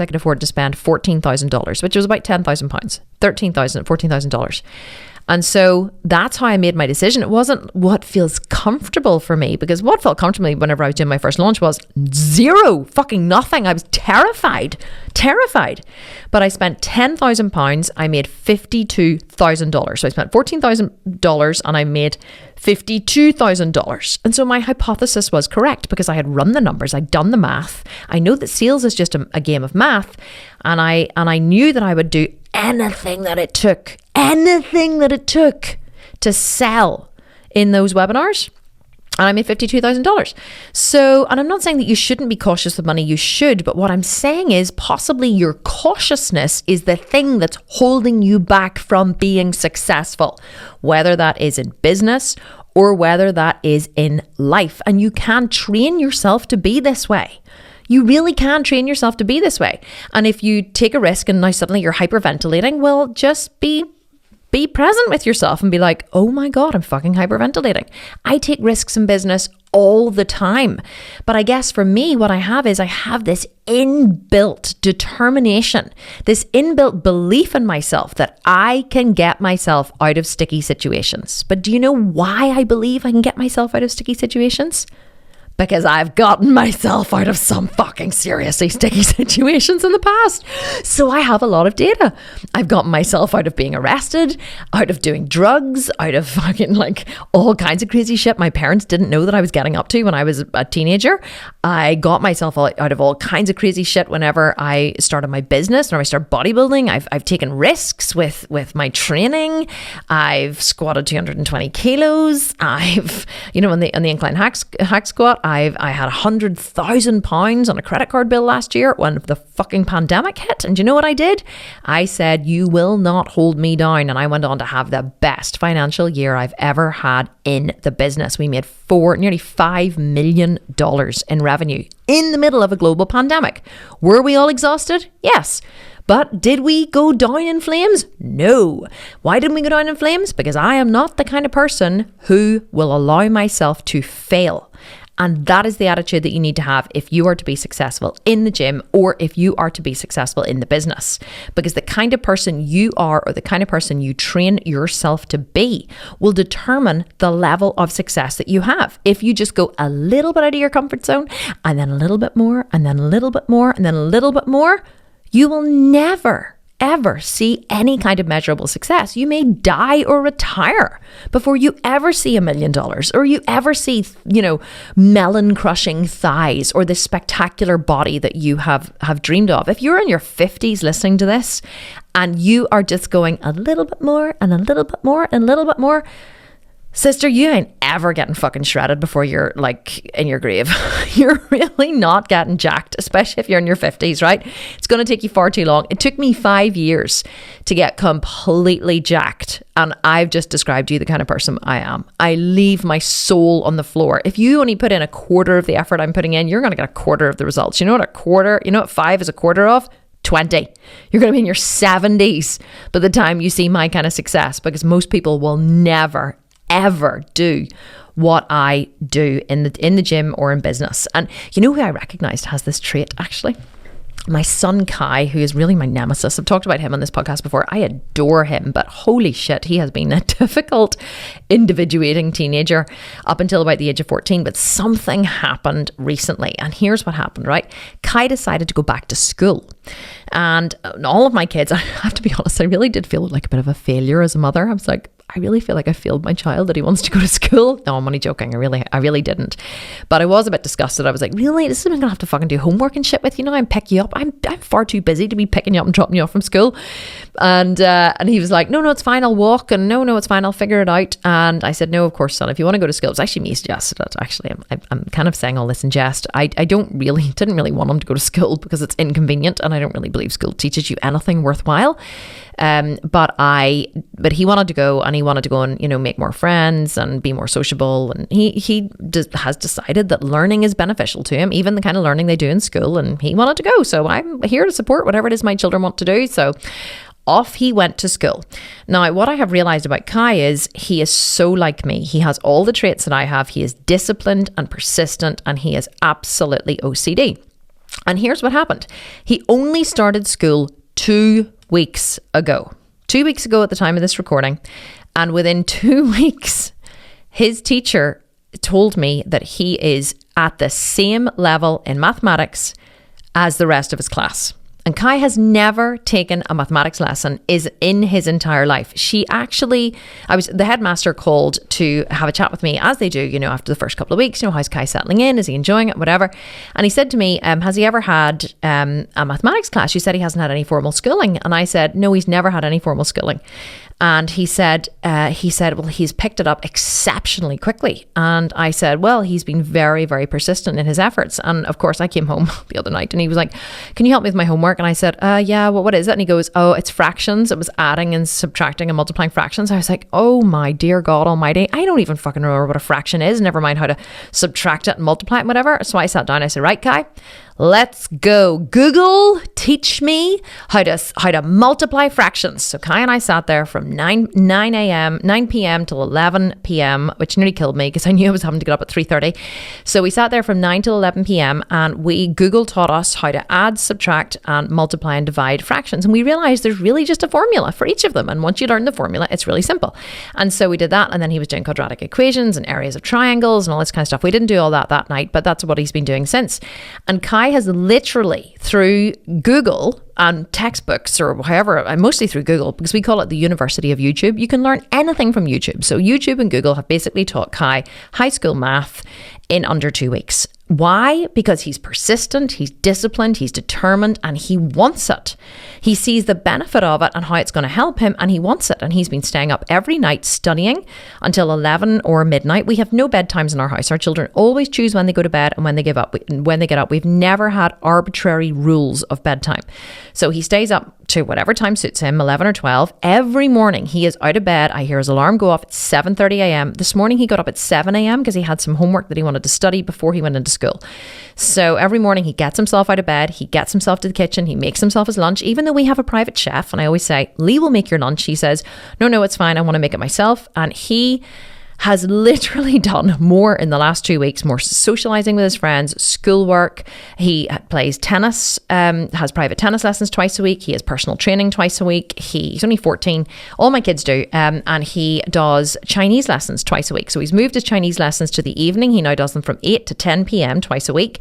I could afford to spend $14,000, which was about £10,000, $14,000. And so that's how I made my decision. It wasn't what feels comfortable for me, because what felt comfortable whenever I was doing my first launch was zero, fucking nothing. I was terrified. But I spent £10,000. I made $52,000. So I spent $14,000 and I made $52,000. And so my hypothesis was correct, because I had run the numbers. I'd done the math. I know that sales is just a game of math. And I knew that I would do anything that it took to sell in those webinars. And I made $52,000. So, and I'm not saying that you shouldn't be cautious with money, you should, but what I'm saying is possibly your cautiousness is the thing that's holding you back from being successful, whether that is in business or whether that is in life. And you can train yourself to be this way. You really can train yourself to be this way. And if you take a risk and now suddenly you're hyperventilating, well, just be present with yourself and be like, oh my God, I'm fucking hyperventilating. I take risks in business all the time. But I guess for me, what I have is I have this inbuilt determination, this inbuilt belief in myself that I can get myself out of sticky situations. But do you know why I believe I can get myself out of sticky situations? Because I've gotten myself out of some fucking seriously sticky situations in the past. So I have a lot of data. I've gotten myself out of being arrested, out of doing drugs, out of fucking like all kinds of crazy shit my parents didn't know that I was getting up to when I was a teenager. I got myself out of all kinds of crazy shit whenever I started my business, when I started bodybuilding. I've taken risks with my training. I've squatted 220 kilos. I've, on the incline hack squat, I had £100,000 on a credit card bill last year when the fucking pandemic hit. And do you know what I did? I said, you will not hold me down. And I went on to have the best financial year I've ever had in the business. We made nearly $5 million in revenue in the middle of a global pandemic. Were we all exhausted? Yes. But did we go down in flames? No. Why didn't we go down in flames? Because I am not the kind of person who will allow myself to fail. And that is the attitude that you need to have if you are to be successful in the gym or if you are to be successful in the business. Because the kind of person you are or the kind of person you train yourself to be will determine the level of success that you have. If you just go a little bit out of your comfort zone and then a little bit more and then a little bit more and then a little bit more, you will never ever see any kind of measurable success. You may die or retire before you ever see $1 million or you ever see, melon crushing thighs or the spectacular body that you have dreamed of. If you're in your 50s listening to this and you are just going a little bit more and a little bit more and a little bit more, sister, you ain't ever getting fucking shredded before you're like in your grave. You're really not getting jacked, especially if you're in your 50s, right? It's going to take you far too long. It took me 5 years to get completely jacked. And I've just described you the kind of person I am. I leave my soul on the floor. If you only put in a quarter of the effort I'm putting in, you're going to get a quarter of the results. You know what 5 is a quarter of? 20. You're going to be in your 70s by the time you see my kind of success, because most people will never ever do what I do in the gym or in business. And you know who I recognized has this trait actually? My son Kai, who is really my nemesis. I've talked about him on this podcast before. I adore him, but holy shit, he has been a difficult, individuating teenager up until about the age of 14. But something happened recently, and here's what happened, right? Kai decided to go back to school. And all of my kids, I have to be honest, I really did feel like a bit of a failure as a mother. I was like, I really feel like I failed my child that he wants to go to school. No, I'm only joking. I really didn't. But I was a bit disgusted. I was like, really? This is I'm going to have to fucking do homework and shit with, and pick you up. I'm far too busy to be picking you up and dropping you off from school. And he was like, no, it's fine. I'll walk. And no, it's fine. I'll figure it out. And I said, no, of course, son, if you want to go to school, it's actually me suggested it. Actually, I'm kind of saying all this in jest. I didn't really want him to go to school because it's inconvenient. And I don't really believe school teaches you anything worthwhile. But he wanted to go, and he wanted to go and, make more friends and be more sociable. And he has decided that learning is beneficial to him, even the kind of learning they do in school. And he wanted to go. So I'm here to support whatever it is my children want to do. So off he went to school. Now, what I have realized about Kai is he is so like me. He has all the traits that I have. He is disciplined and persistent, and he is absolutely OCD. And here's what happened. He only started school 2 weeks ago. 2 weeks ago at the time of this recording. And within 2 weeks, his teacher told me that he is at the same level in mathematics as the rest of his class. And Kai has never taken a mathematics lesson in his entire life. The headmaster called to have a chat with me, as they do, after the first couple of weeks. How's Kai settling in? Is he enjoying it? Whatever. And he said to me, has he ever had a mathematics class? You said he hasn't had any formal schooling. And I said, no, he's never had any formal schooling. And he said, well, he's picked it up exceptionally quickly. And I said, well, he's been very, very persistent in his efforts. And of course, I came home the other night and he was like, can you help me with my homework? And I said, yeah, well, what is it? And he goes, oh, it's fractions. It was adding and subtracting and multiplying fractions. I was like, oh my dear God almighty, I don't even fucking remember what a fraction is, never mind how to subtract it and multiply it and whatever. So I sat down, I said, right, Kai, let's go. Google, teach me how to multiply fractions. So Kai and I sat there from 9 p.m. till 11 p.m., which nearly killed me because I knew I was having to get up at 3:30. So we sat there from 9 till 11 p.m. and Google taught us how to add, subtract, and multiply and divide fractions. And we realized there's really just a formula for each of them. And once you learn the formula, it's really simple. And so we did that. And then he was doing quadratic equations and areas of triangles and all this kind of stuff. We didn't do all that night, but that's what he's been doing since. And Kai has literally, through Google and textbooks or however, mostly through Google, because we call it the University of YouTube. You can learn anything from YouTube. So YouTube and Google have basically taught Kai high school math in under 2 weeks. Why? Because he's persistent, he's disciplined, he's determined, and he wants it. He sees the benefit of it and how it's going to help him, and he wants it. And he's been staying up every night studying until 11 or midnight. We have no bedtimes in our house. Our children always choose when they go to bed and when they get up. We've never had arbitrary rules of bedtime. So he stays up to whatever time suits him, 11 or 12. Every morning he is out of bed. I hear his alarm go off at 7:30 a.m. This morning he got up at 7 a.m. because he had some homework that he wanted to study before he went into school. So every morning he gets himself out of bed, he gets himself to the kitchen, he makes himself his lunch, even though we have a private chef. And I always say, Lee will make your lunch. He says, no, it's fine. I want to make it myself. And he has literally done more in the last 2 weeks, more socializing with his friends, schoolwork. He plays tennis, has private tennis lessons twice a week. He has personal training twice a week. He's only 14. All my kids do. And he does Chinese lessons twice a week. So he's moved his Chinese lessons to the evening. He now does them from 8 to 10 p.m. twice a week.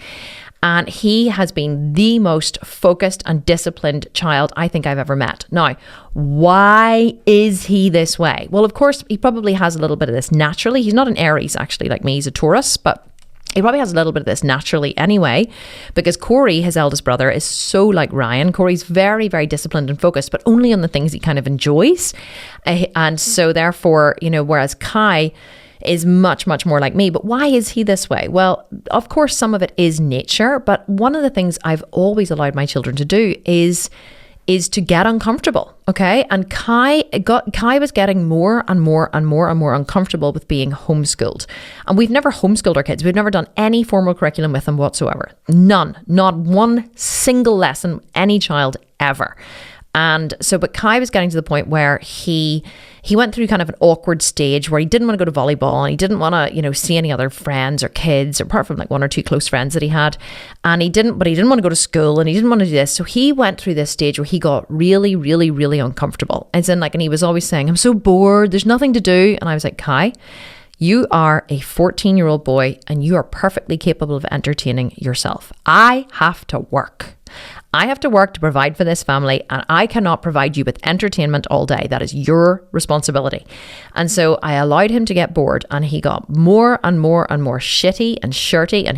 And he has been the most focused and disciplined child I think I've ever met. Now, why is he this way? Well, of course, he probably has a little bit of this naturally. He's not an Aries, actually, like me. He's a Taurus, but he probably has a little bit of this naturally anyway, because Corey, his eldest brother, is so like Ryan. Corey's very, very disciplined and focused, but only on the things he kind of enjoys. And so therefore, whereas Kai is much, much more like me. But why is he this way? Well, of course, some of it is nature. But one of the things I've always allowed my children to do is to get uncomfortable. Okay. And Kai was getting more and more and more and more uncomfortable with being homeschooled. And we've never homeschooled our kids. We've never done any formal curriculum with them whatsoever. None, not one single lesson, any child ever. And so, but Kai was getting to the point where he went through kind of an awkward stage where he didn't want to go to volleyball and he didn't want to, see any other friends or kids, apart from like one or two close friends that he had. And he didn't want to go to school and he didn't want to do this. So he went through this stage where he got really, really, really uncomfortable. And he was always saying, I'm so bored, there's nothing to do. And I was like, Kai, you are a 14-year-old boy and you are perfectly capable of entertaining yourself. I have to work. I have to work to provide for this family and I cannot provide you with entertainment all day. That is your responsibility. And so I allowed him to get bored and he got more and more and more shitty and shirty and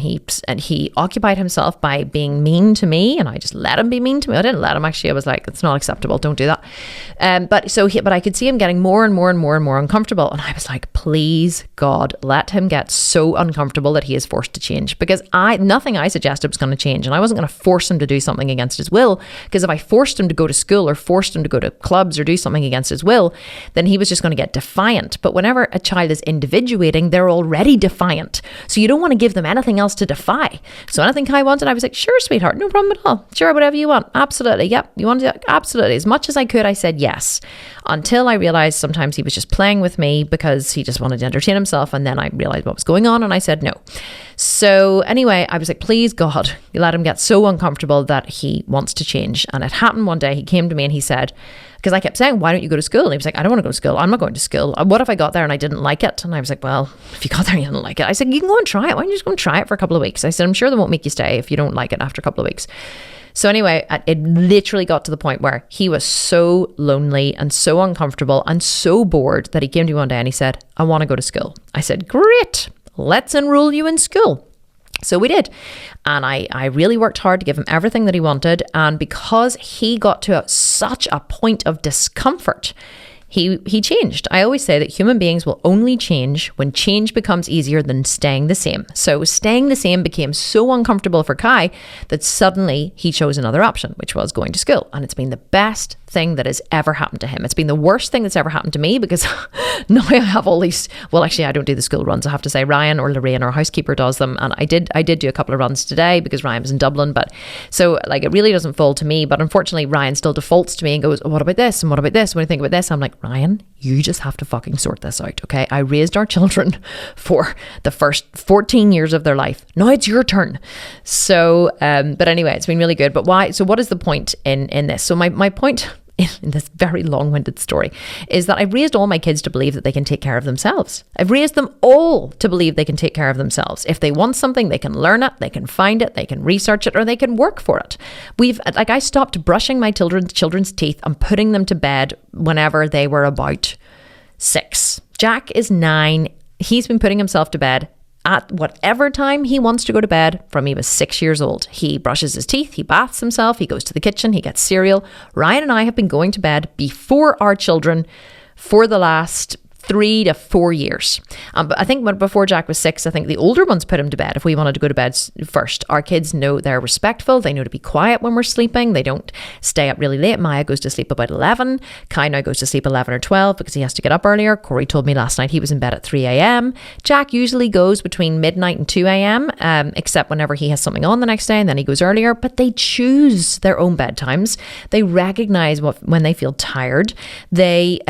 he occupied himself by being mean to me and I just let him be mean to me. I didn't let him actually. I was like, it's not acceptable. Don't do that. But I could see him getting more and more and more and more uncomfortable. And I was like, please God, let him get so uncomfortable that he is forced to change, because nothing I suggested was going to change and I wasn't going to force him to do something against his will, because if I forced him to go to school or forced him to go to clubs or do something against his will, then he was just going to get defiant. But whenever a child is individuating, they're already defiant. So you don't want to give them anything else to defy. So anything Kai wanted, I was like, sure, sweetheart, no problem at all. Sure, whatever you want. Absolutely. Yep. You want to do that? Absolutely. As much as I could, I said yes. Until I realized sometimes he was just playing with me because he just wanted to entertain himself. And then I realized what was going on and I said no. So anyway, I was like, please God, you let him get so uncomfortable that he wants to change. And it happened one day. He came to me and he said, because I kept saying, why don't you go to school? And he was like, I don't want to go to school. I'm not going to school. What if I got there and I didn't like it? And I was like, well, if you got there and you didn't like it, I said, you can go and try it. Why don't you just go and try it for a couple of weeks? I said, I'm sure they won't make you stay if you don't like it after a couple of weeks. So anyway, it literally got to the point where he was so lonely and so uncomfortable and so bored that he came to me one day and he said, I want to go to school. I said, great, let's enroll you in school. So we did. And I really worked hard to give him everything that he wanted. And because he got to such a point of discomfort, he changed. I always say that human beings will only change when change becomes easier than staying the same. So staying the same became so uncomfortable for Kai that suddenly he chose another option, which was going to school. And it's been the best thing that has ever happened to him. It's been the worst thing that's ever happened to me, because now I have all these, well, actually I don't do the school runs, I have to say. Ryan or Lorraine, our housekeeper, does them, and I did do a couple of runs today because Ryan was in Dublin. But so like, it really doesn't fall to me, but unfortunately Ryan still defaults to me and goes, what about this and what about this, when I think about this? I'm like, Ryan, you just have to fucking sort this out, okay? I raised our children for the first 14 years of their life. Now it's your turn. So but anyway, it's been really good. But why? So what is the point in this? So my point in this very long-winded story is that I've raised all my kids to believe that they can take care of themselves. I've raised them all to believe they can take care of themselves. If they want something, they can learn it, they can find it, they can research it, or they can work for it. I stopped brushing my children's teeth and putting them to bed whenever they were about 6. Jack is 9. He's been putting himself to bed at whatever time he wants to go to bed from he was 6 years old. He brushes his teeth, he baths himself, he goes to the kitchen, he gets cereal. Ryan and I have been going to bed before our children for the last 3 to 4 years. But I think before Jack was 6, I think the older ones put him to bed if we wanted to go to bed first. Our kids know they're respectful. They know to be quiet when we're sleeping. They don't stay up really late. Maya goes to sleep about 11. Kai now goes to sleep 11 or 12 because he has to get up earlier. Corey told me last night he was in bed at 3 a.m. Jack usually goes between midnight and 2 a.m. Except whenever he has something on the next day, and then he goes earlier. But they choose their own bedtimes. They recognize when they feel tired. They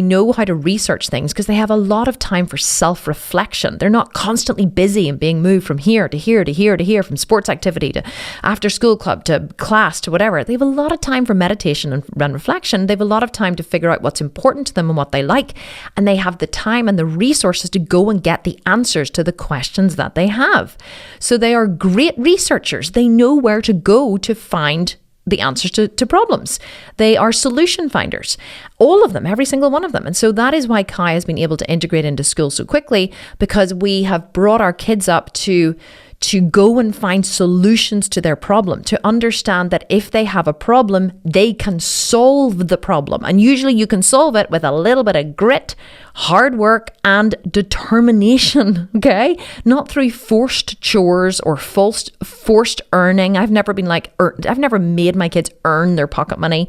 know how to research things because they have a lot of time for self-reflection. They're not constantly busy and being moved from here to here to here to here, from sports activity to after school club to class to whatever. They have a lot of time for meditation and reflection. They have a lot of time to figure out what's important to them and what they like. And they have the time and the resources to go and get the answers to the questions that they have. So they are great researchers. They know where to go to find the answers to problems. They are solution finders. All of them, every single one of them. And so that is why Kai has been able to integrate into school so quickly, because we have brought our kids up to go and find solutions to their problem, to understand that if they have a problem, they can solve the problem. And usually you can solve it with a little bit of grit, hard work, and determination, okay? Not through forced chores or forced earning. I've never made my kids earn their pocket money.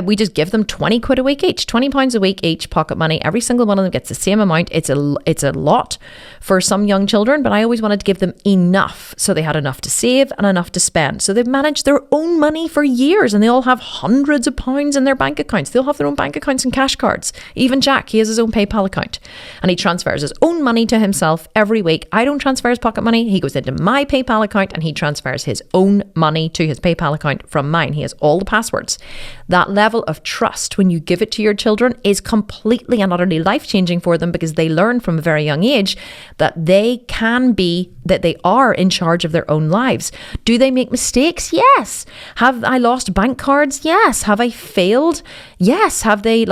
We just give them 20 quid a week each, 20 pounds a week each, pocket money. Every single one of them gets the same amount. It's a lot for some young children, but I always wanted to give them enough so they had enough to save and enough to spend. So they've managed their own money for years, and they all have hundreds of pounds in their bank accounts. They'll have their own bank accounts and cash cards. Even Jack, he has his own PayPal account, and he transfers his own money to himself every week. I don't transfer his pocket money. He goes into my PayPal account and he transfers his own money to his PayPal account from mine. He has all the passwords. That level of trust, when you give it to your children, is completely and utterly life-changing for them, because they learn from a very young age that they are in charge of their own lives. Do they make mistakes? Yes. Have I lost bank cards? Yes. Have I failed? Yes. Have they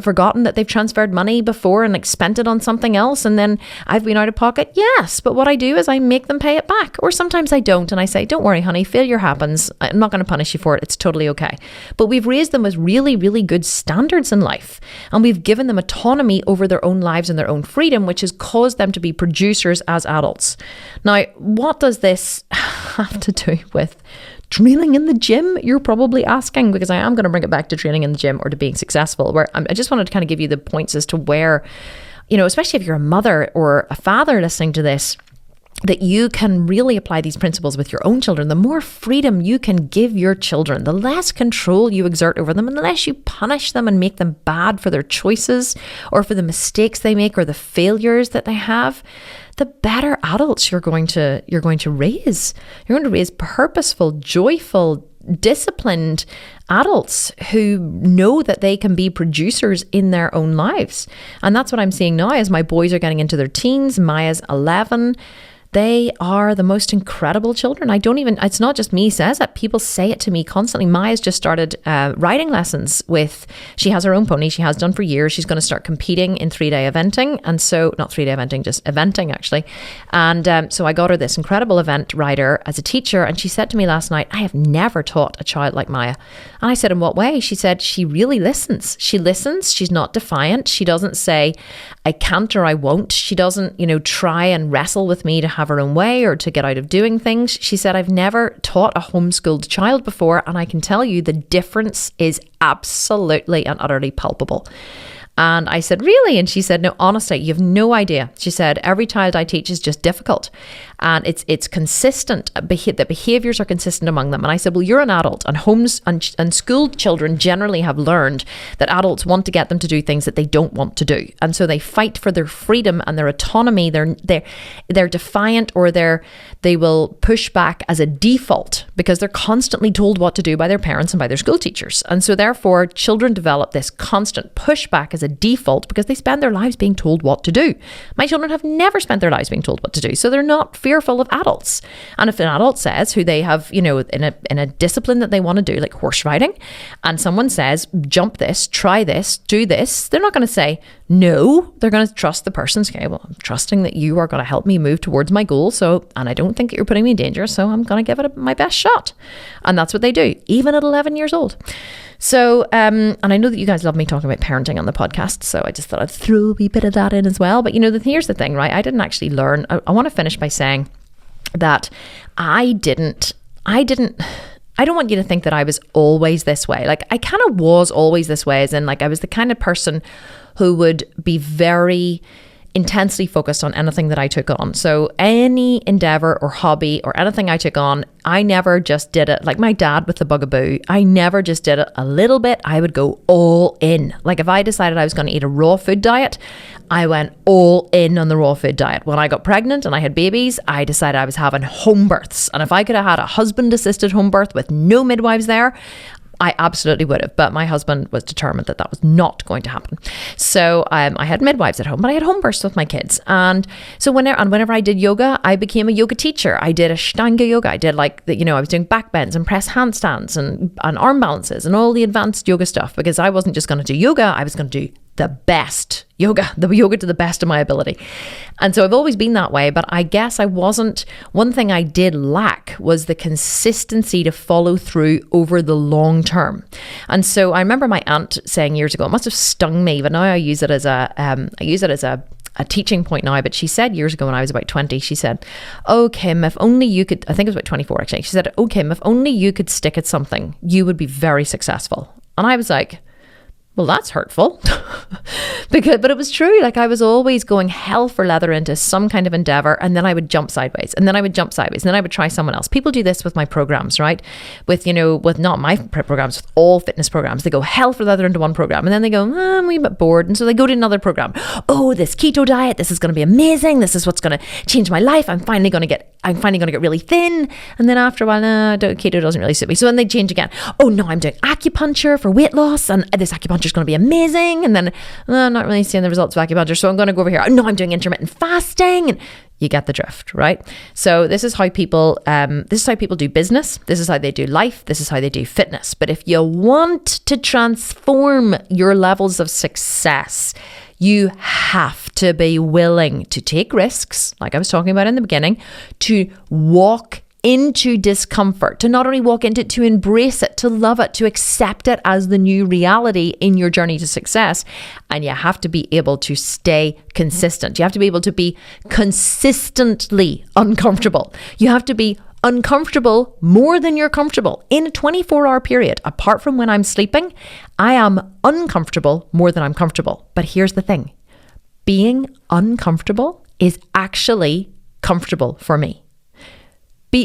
forgotten that they've transferred money before and spent it on something else and then I've been out of pocket? Yes. But what I do is I make them pay it back, or sometimes I don't, and I say, don't worry, honey, failure happens. I'm not going to punish you for it. It's totally okay. But we've raised them with really, really good standards in life, and we've given them autonomy over their own lives and their own freedom, which has caused them to be producers as adults. Now, what does this have to do with training in the gym? You're probably asking, because I am going to bring it back to training in the gym or to being successful, where I just wanted to kind of give you the points as to where, especially if you're a mother or a father listening to this, that you can really apply these principles with your own children. The more freedom you can give your children, the less control you exert over them, and the less you punish them and make them bad for their choices or for the mistakes they make or the failures that they have, the better adults you're going to raise. You're going to raise purposeful, joyful, disciplined adults who know that they can be producers in their own lives. And that's what I'm seeing now as my boys are getting into their teens. Maya's 11. they are the most incredible children. It's not just me says it. People say it to me constantly. Maya's just started riding lessons she has her own pony. She has done for years. She's going to start competing in 3-day eventing. And so, not 3-day eventing, just eventing actually. And so I got her this incredible event rider as a teacher. And she said to me last night, I have never taught a child like Maya. And I said, in what way? She said, she really listens. She listens. She's not defiant. She doesn't say, I can't or I won't. She doesn't, try and wrestle with me to have her own way or to get out of doing things. She said, I've never taught a homeschooled child before, and I can tell you the difference is absolutely and utterly palpable. And I said, really? And she said, no, honestly, you have no idea. She said, every child I teach is just difficult. And it's consistent. The behaviors are consistent among them. And I said, well, you're an adult, and homes and school children generally have learned that adults want to get them to do things that they don't want to do. And so they fight for their freedom and their autonomy. They're defiant, or they will push back as a default because they're constantly told what to do by their parents and by their school teachers. And so therefore, children develop this constant pushback as a default because they spend their lives being told what to do. My children have never spent their lives being told what to do. So they're not fearful of adults. And if an adult says, who they have, in a discipline that they want to do, like horse riding, and someone says, jump this, try this, do this, they're not going to say no. They're going to trust the person. Okay, well, I'm trusting that you are going to help me move towards my goal. And I don't think that you're putting me in danger. So I'm going to give it my best shot. And that's what they do, even at 11 years old. So, and I know that you guys love me talking about parenting on the podcast, so I just thought I'd throw a wee bit of that in as well. But here's the thing, right? I didn't actually learn. I want to finish by saying that I don't want you to think that I was always this way. Like, I kind of was always this way, as in, like, I was the kind of person who would be very intensely focused on anything that I took on. So any endeavor or hobby or anything I took on, I never just did it like my dad with the bugaboo. I never just did it a little bit. I would go all in. Like, if I decided I was going to eat a raw food diet, I went all in on the raw food diet. When I got pregnant and I had babies, I decided I was having home births. And if I could have had a husband-assisted home birth with no midwives there, I absolutely would have, but my husband was determined that was not going to happen. So I had midwives at home, but I had home births with my kids. And so whenever I did yoga, I became a yoga teacher. I did Ashtanga yoga. I did I was doing back bends and press handstands and arm balances and all the advanced yoga stuff, because I wasn't just going to do yoga. I was going to do the best yoga to the best of my ability. And so I've always been that way, but I guess one thing I did lack was the consistency to follow through over the long term. And so I remember my aunt saying years ago, it must have stung me, but now I use it as a teaching point now, but she said years ago when I was about 20, she said, oh, Kim, if only you could, I think it was about 24 actually, she said, oh, Kim, if only you could stick at something, you would be very successful. And I was like, well, that's hurtful. But it was true. Like, I was always going hell for leather into some kind of endeavor, and then I would jump sideways, and then I would jump sideways, and then I would try someone else. People do this with my programs, right? With not my prep programs, with all fitness programs. They go hell for leather into one program, and then they go, I'm a wee bit bored. And so they go to another program. Oh, this keto diet, this is going to be amazing. This is what's going to change my life. I'm finally going to get really thin. And then after a while, keto doesn't really suit me. So then they change again. Oh no, I'm doing acupuncture for weight loss, and this acupuncture is going to be amazing. And then I'm not really seeing the results of acupuncture, so I'm going to go over here. Oh no, I'm doing intermittent fasting. And you get the drift, right? So this is how people do business. This is how they do life. This is how they do fitness. But if you want to transform your levels of success, you have to be willing to take risks, like I was talking about in the beginning, to walk into discomfort, to not only walk into it, to embrace it, to love it, to accept it as the new reality in your journey to success. And you have to be able to stay consistent. You have to be able to be consistently uncomfortable. You have to be uncomfortable more than you're comfortable in a 24-hour period. Apart from when I'm sleeping, I am uncomfortable more than I'm comfortable. But here's the thing. Being uncomfortable is actually comfortable for me.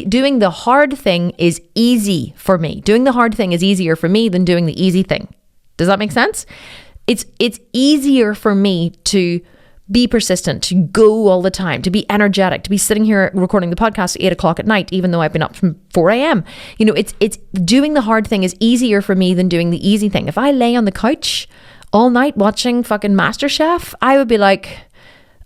Doing the hard thing is easy for me. Doing the hard thing is easier for me than doing the easy thing. Does that make sense? It's easier for me to be persistent, to go all the time, to be energetic, to be sitting here recording the podcast at 8 o'clock at night, even though I've been up from 4 a.m. It's doing the hard thing is easier for me than doing the easy thing. If I lay on the couch all night watching fucking MasterChef, I would be like,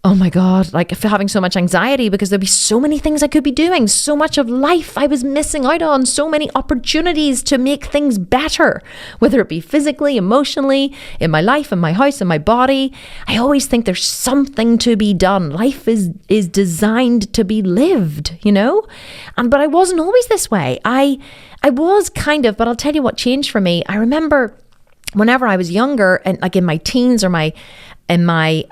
oh my God, like having so much anxiety because there'd be so many things I could be doing, so much of life I was missing out on, so many opportunities to make things better, whether it be physically, emotionally, in my life, in my house, in my body. I always think there's something to be done. Life is designed to be lived, you know? But I wasn't always this way. I was kind of, but I'll tell you what changed for me. I remember whenever I was younger, and like in my teens or in my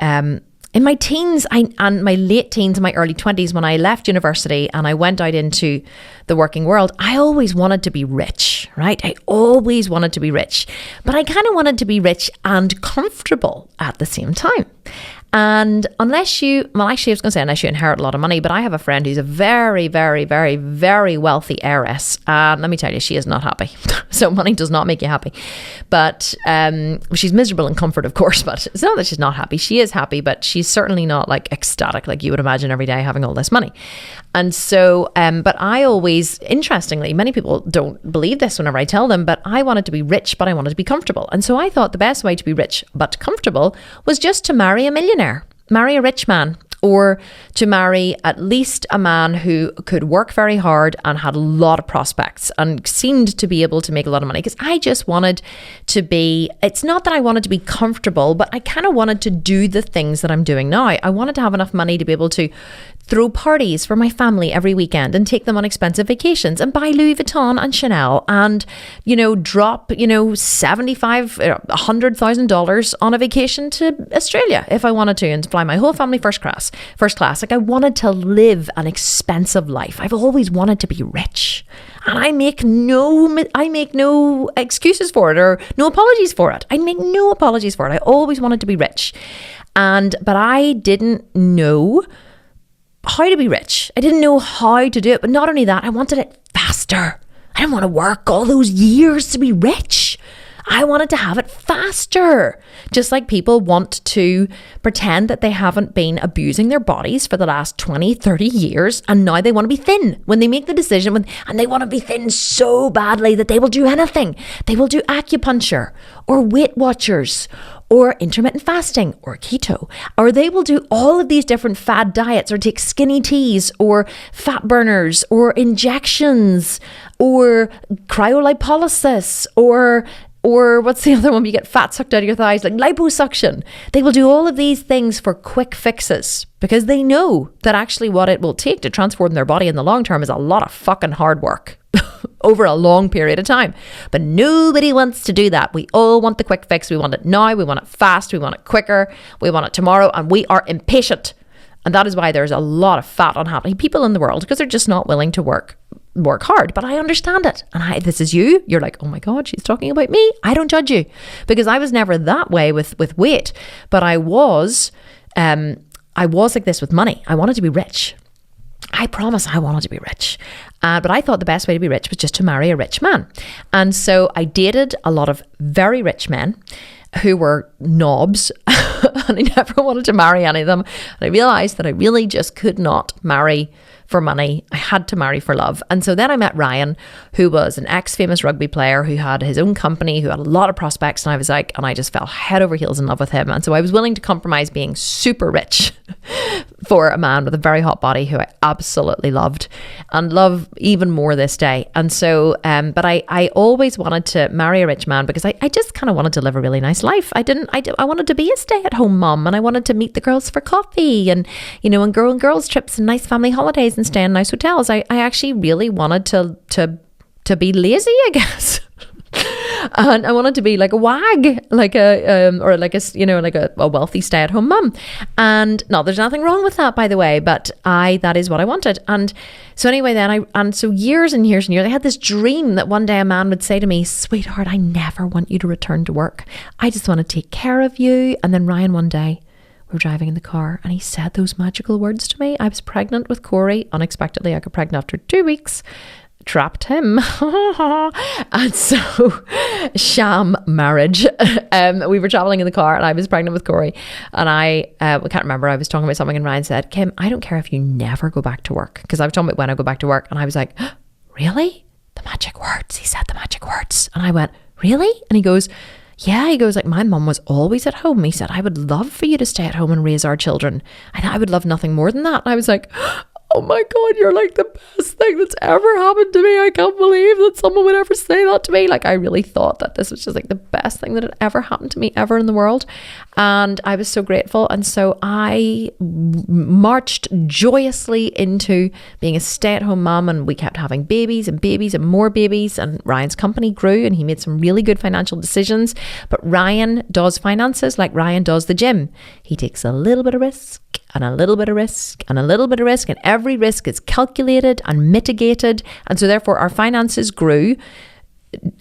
teens and my late teens and my early 20s, when I left university and I went out into the working world, I always wanted to be rich, right? I always wanted to be rich, but I kind of wanted to be rich and comfortable at the same time. And unless you inherit a lot of money, but I have a friend who's a very, very, very, very wealthy heiress. And let me tell you, she is not happy. So money does not make you happy. But she's miserable in comfort, of course. But it's not that she's not happy. She is happy, but she's certainly not like ecstatic like you would imagine every day having all this money. And so, but I always, interestingly, many people don't believe this whenever I tell them, but I wanted to be rich, but I wanted to be comfortable. And so I thought the best way to be rich but comfortable was just to marry a millionaire, marry a rich man, or to marry at least a man who could work very hard and had a lot of prospects and seemed to be able to make a lot of money. Because I just wanted to be, it's not that I wanted to be comfortable, but I kind of wanted to do the things that I'm doing now. I wanted to have enough money to be able to throw parties for my family every weekend and take them on expensive vacations and buy Louis Vuitton and Chanel and, you know, drop, you know, $100,000 on a vacation to Australia if I wanted to, and fly my whole family first class. Like, I wanted to live an expensive life. I've always wanted to be rich, and I make no excuses for it or no apologies for it. I make no apologies for it. I always wanted to be rich, but I didn't know how to be rich. I didn't know how to do it. But not only that, I wanted it faster. I didn't want to work all those years to be rich. I wanted to have it faster. Just like people want to pretend that they haven't been abusing their bodies for the last 20, 30 years, and now they want to be thin. When they make the decision, and they want to be thin so badly that they will do anything. They will do acupuncture or Weight Watchers or intermittent fasting or keto, or they will do all of these different fad diets or take skinny teas or fat burners or injections or cryolipolysis or what's the other one? You get fat sucked out of your thighs, like liposuction. They will do all of these things for quick fixes because they know that actually what it will take to transform their body in the long term is a lot of fucking hard work over a long period of time. But nobody wants to do that. We all want the quick fix. We want it now. We want it fast. We want it quicker. We want it tomorrow. And we are impatient. And that is why there's a lot of fat, unhappy people in the world, because they're just not willing to work hard. But I understand it. And this is you. You're like, oh my God, she's talking about me. I don't judge you, because I was never that way with weight. But I was like this with money. I wanted to be rich. I promise I wanted to be rich. But I thought the best way to be rich was just to marry a rich man. And so I dated a lot of very rich men who were knobs, and I never wanted to marry any of them. And I realized that I really just could not marry for money. I had to marry for love. And so then I met Ryan, who was an ex-famous rugby player who had his own company, who had a lot of prospects. And I just fell head over heels in love with him. And so I was willing to compromise being super rich for a man with a very hot body who I absolutely loved and love even more this day. And so, but I always wanted to marry a rich man because I just kind of wanted to live a really nice life. I wanted to be a stay-at-home mom, and I wanted to meet the girls for coffee and, you know, and girls trips and nice family holidays and stay in nice hotels. I actually really wanted to be lazy, I guess. And I wanted to be like a wag, like a wealthy stay-at-home mum. And no, there's nothing wrong with that, by the way, but that is what I wanted. And so anyway, so years and years and years, I had this dream that one day a man would say to me, sweetheart, I never want you to return to work. I just want to take care of you. And then Ryan, one day, we were driving in the car and he said those magical words to me. I was pregnant with Corey. Unexpectedly, I got pregnant after 2 weeks. Trapped him. And so, sham marriage. We were traveling in the car and I was pregnant with Corey, and I can't remember, I was talking about something and Ryan said, Kim, I don't care if you never go back to work, because I was talking about when I go back to work, and I was like, really? The magic words. He said the magic words, and I went, really? And he goes, yeah, he goes like, my mum was always at home. He said, I would love for you to stay at home and raise our children. I would love nothing more than that. And I was like, oh my God, you're like the best thing that's ever happened to me. I can't believe that someone would ever say that to me. Like, I really thought that this was just like the best thing that had ever happened to me ever in the world. And I was so grateful. And so I marched joyously into being a stay-at-home mom, and we kept having babies and more babies. And Ryan's company grew, and he made some really good financial decisions. But Ryan does finances like Ryan does the gym. He takes a little bit of risk and a little bit of risk and a little bit of risk, and every risk is calculated and mitigated. And so therefore our finances grew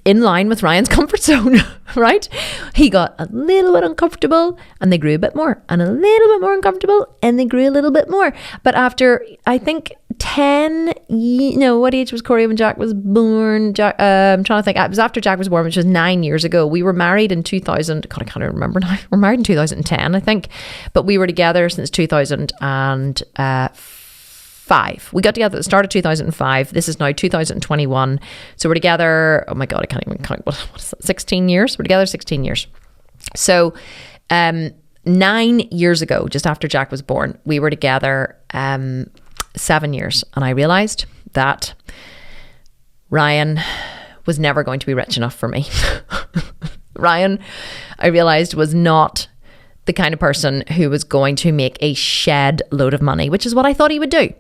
in line with Ryan's comfort zone, right? He got a little bit uncomfortable and they grew a bit more, and a little bit more uncomfortable and they grew a little bit more. But after, I think, 10, what age was Corey when Jack was born? I'm trying to think. It was after Jack was born, which was 9 years ago. We were married in 2000. God, I can't remember now. We're married in 2010, I think. But we were together since 2005. We got together at the start of 2005. This is now 2021. So we're together, oh my God, I can't even count. What is that? 16 years? We're together 16 years. So 9 years ago, just after Jack was born, we were together 7 years. And I realized that Ryan was never going to be rich enough for me. Ryan, I realized, was not the kind of person who was going to make a shed load of money, which is what I thought he would do.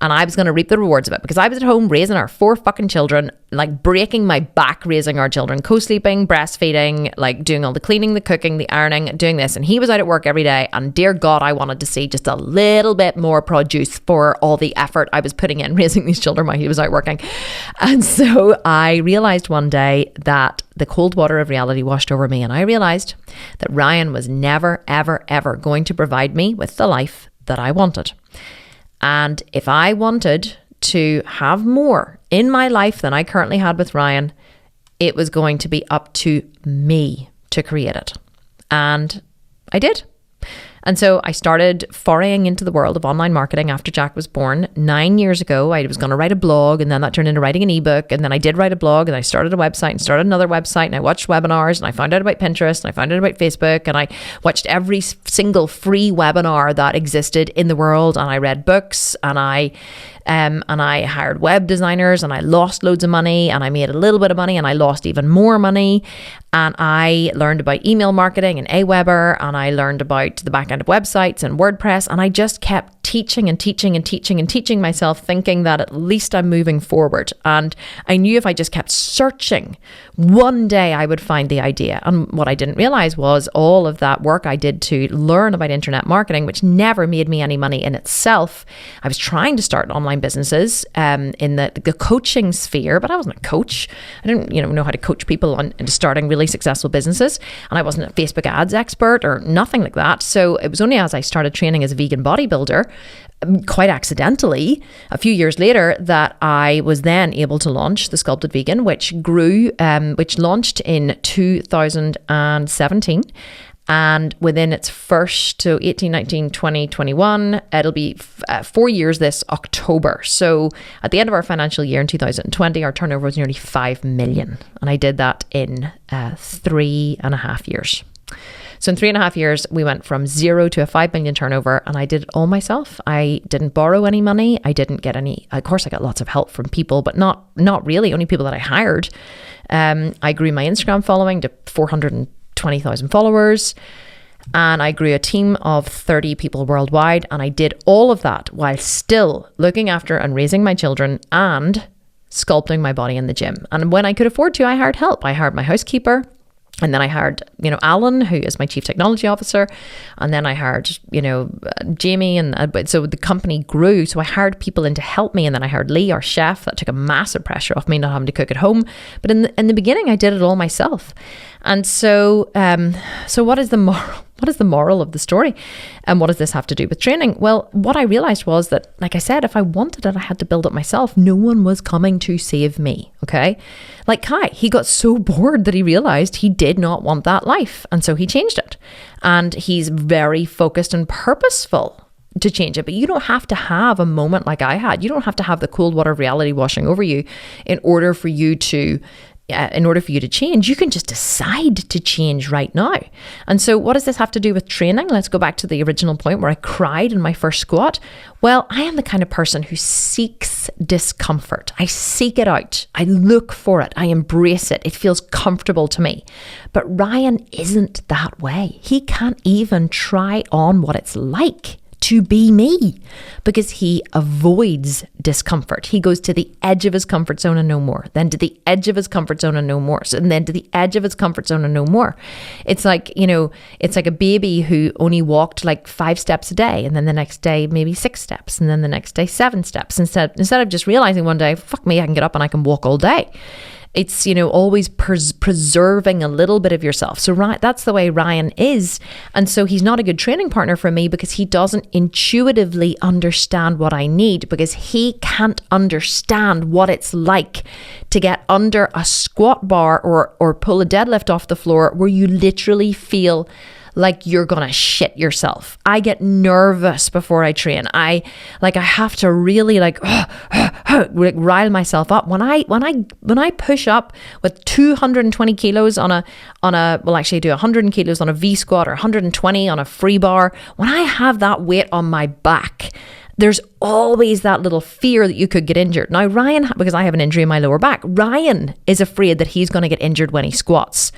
And I was going to reap the rewards of it, because I was at home raising our 4 fucking children, like breaking my back raising our children, co-sleeping, breastfeeding, like doing all the cleaning, the cooking, the ironing, doing this. And he was out at work every day. And dear God, I wanted to see just a little bit more produce for all the effort I was putting in raising these children while he was out working. And so I realized one day that the cold water of reality washed over me, and I realized that Ryan was never, ever, ever going to provide me with the life that I wanted. And if I wanted to have more in my life than I currently had with Ryan, it was going to be up to me to create it. And I did. And so I started foraying into the world of online marketing after Jack was born 9 years ago. I was going to write a blog, and then that turned into writing an ebook. And then I did write a blog, and I started a website and started another website, and I watched webinars, and I found out about Pinterest, and I found out about Facebook, and I watched every single free webinar that existed in the world. And I read books, and I hired web designers, and I lost loads of money, and I made a little bit of money, and I lost even more money. And I learned about email marketing and Aweber, and I learned about the back end of websites and WordPress. And I just kept teaching and teaching and teaching and teaching myself, thinking that at least I'm moving forward. And I knew if I just kept searching, one day I would find the idea. And what I didn't realize was all of that work I did to learn about internet marketing, which never made me any money in itself. I was trying to start online businesses in the coaching sphere, but I wasn't a coach. I didn't know how to coach people into starting really successful businesses, and I wasn't a Facebook ads expert or nothing like that. So it was only as I started training as a vegan bodybuilder, quite accidentally, a few years later, that I was then able to launch the Sculpted Vegan, which grew, which launched in 2017. And within its first, so 18, 19, 20, 21, it'll be 4 years this October. So at the end of our financial year in 2020, our turnover was nearly 5 million. And I did that in 3.5 years. So in 3.5 years, we went from 0 to a 5 million turnover, and I did it all myself. I didn't borrow any money. I didn't get any, of course I got lots of help from people, but not really, only people that I hired. I grew my Instagram following to 420,000 followers, and I grew a team of 30 people worldwide. And I did all of that while still looking after and raising my children and sculpting my body in the gym. And when I could afford to, I hired help. I hired my housekeeper. And then I hired, Alan, who is my chief technology officer. And then I hired, Jamie. And so the company grew. So I hired people in to help me. And then I hired Lee, our chef. That took a massive pressure off me not having to cook at home. But in the beginning, I did it all myself. And so what is the moral? What is the moral of the story? And what does this have to do with training? Well, what I realized was that, like I said, if I wanted it, I had to build it myself. No one was coming to save me, okay? Like Kai, he got so bored that he realized he did not want that life. And so he changed it. And he's very focused and purposeful to change it. But you don't have to have a moment like I had. You don't have to have the cold water of reality washing over you in order for you to in order for you to change, you can just decide to change right now. And so what does this have to do with training? Let's go back to the original point where I cried in my first squat. Well, I am the kind of person who seeks discomfort. I seek it out. I look for it. I embrace it. It feels comfortable to me. But Ryan isn't that way. He can't even try on what it's like to be me because he avoids discomfort. He goes to the edge of his comfort zone and no more, then to the edge of his comfort zone and no more, and then to the edge of his comfort zone and no more. It's like, it's like a baby who only walked like 5 steps a day, and then the next day maybe 6 steps, and then the next day 7 steps, instead of just realizing one day, fuck me, I can get up and I can walk all day. It's, always preserving a little bit of yourself. So that's the way Ryan is. And so he's not a good training partner for me because he doesn't intuitively understand what I need, because he can't understand what it's like to get under a squat bar or pull a deadlift off the floor where you literally feel like you're gonna shit yourself. I get nervous before I train. I have to really rile myself up. When I push up with 220 kilos on a well, actually I do 100 kilos on a V squat or 120 on a free bar. When I have that weight on my back, there's always that little fear that you could get injured. Now Ryan, because I have an injury in my lower back, Ryan is afraid that he's going to get injured when he squats.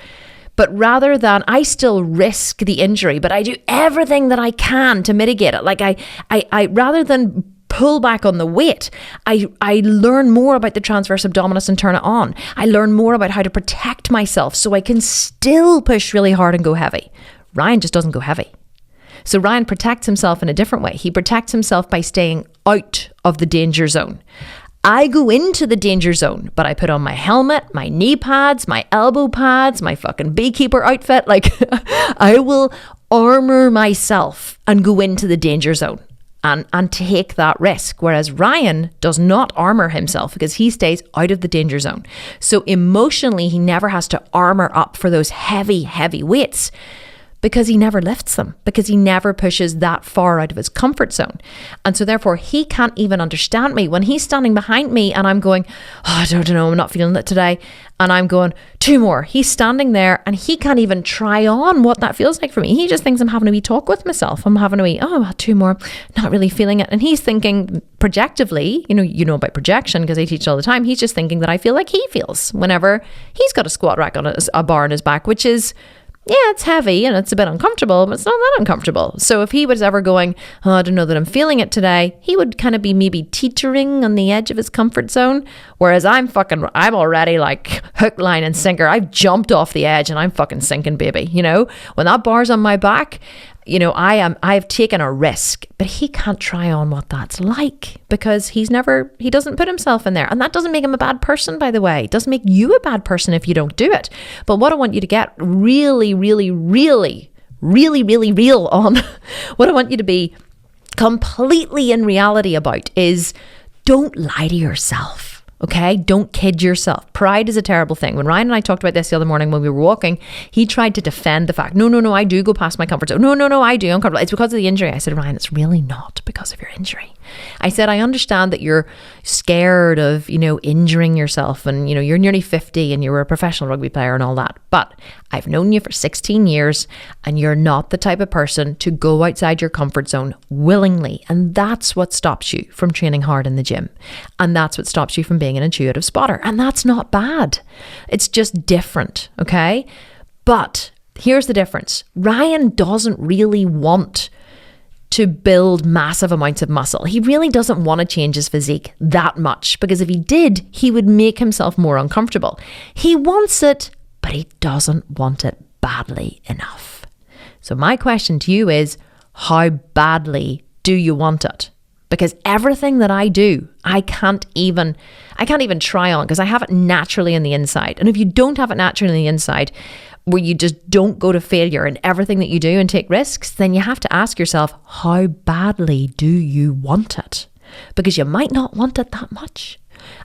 But rather than, I still risk the injury, but I do everything that I can to mitigate it. Like I rather than pull back on the weight, I learn more about the transverse abdominis and turn it on. I learn more about how to protect myself so I can still push really hard and go heavy. Ryan just doesn't go heavy. So Ryan protects himself in a different way. He protects himself by staying out of the danger zone. I go into the danger zone, but I put on my helmet, my knee pads, my elbow pads, my fucking beekeeper outfit. Like I will armor myself and go into the danger zone and take that risk. Whereas Ryan does not armor himself because he stays out of the danger zone. So emotionally, he never has to armor up for those heavy, heavy weights, because he never lifts them, because he never pushes that far out of his comfort zone. And so therefore he can't even understand me when he's standing behind me and I'm going, I don't know, I'm not feeling it today. And I'm going, 2 more. He's standing there and he can't even try on what that feels like for me. He just thinks I'm having a wee talk with myself. I'm having a wee, 2 more, not really feeling it. And he's thinking projectively, you know about projection because I teach all the time. He's just thinking that I feel like he feels whenever he's got a squat rack on a bar on his back, which is, yeah, it's heavy and it's a bit uncomfortable, but it's not that uncomfortable. So if he was ever going, I don't know that I'm feeling it today, he would kind of be maybe teetering on the edge of his comfort zone. Whereas I'm already like hook, line and sinker. I've jumped off the edge and I'm fucking sinking, baby. When that bar's on my back, I've taken a risk, but he can't try on what that's like because he doesn't put himself in there. And that doesn't make him a bad person, by the way. It doesn't make you a bad person if you don't do it. But what I want you to get really, really, really, really, really real on, what I want you to be completely in reality about is don't lie to yourself. Okay, don't kid yourself. Pride is a terrible thing. When Ryan and I talked about this the other morning when we were walking, he tried to defend the fact, no, I do go past my comfort zone. No, I do. I'm comfortable. It's because of the injury. I said, Ryan, it's really not because of your injury. I said, I understand that you're scared of, injuring yourself and, you're nearly 50 and you were a professional rugby player and all that. But I've known you for 16 years and you're not the type of person to go outside your comfort zone willingly. And that's what stops you from training hard in the gym. And that's what stops you from being an intuitive spotter. And that's not bad. It's just different. Okay. But here's the difference. Ryan doesn't really want to build massive amounts of muscle. He really doesn't want to change his physique that much because if he did, he would make himself more uncomfortable. He wants it, but he doesn't want it badly enough. So my question to you is, how badly do you want it? Because everything that I do, I can't even try on because I have it naturally on the inside. And if you don't have it naturally on the inside, where you just don't go to failure in everything that you do and take risks, then you have to ask yourself, how badly do you want it? Because you might not want it that much.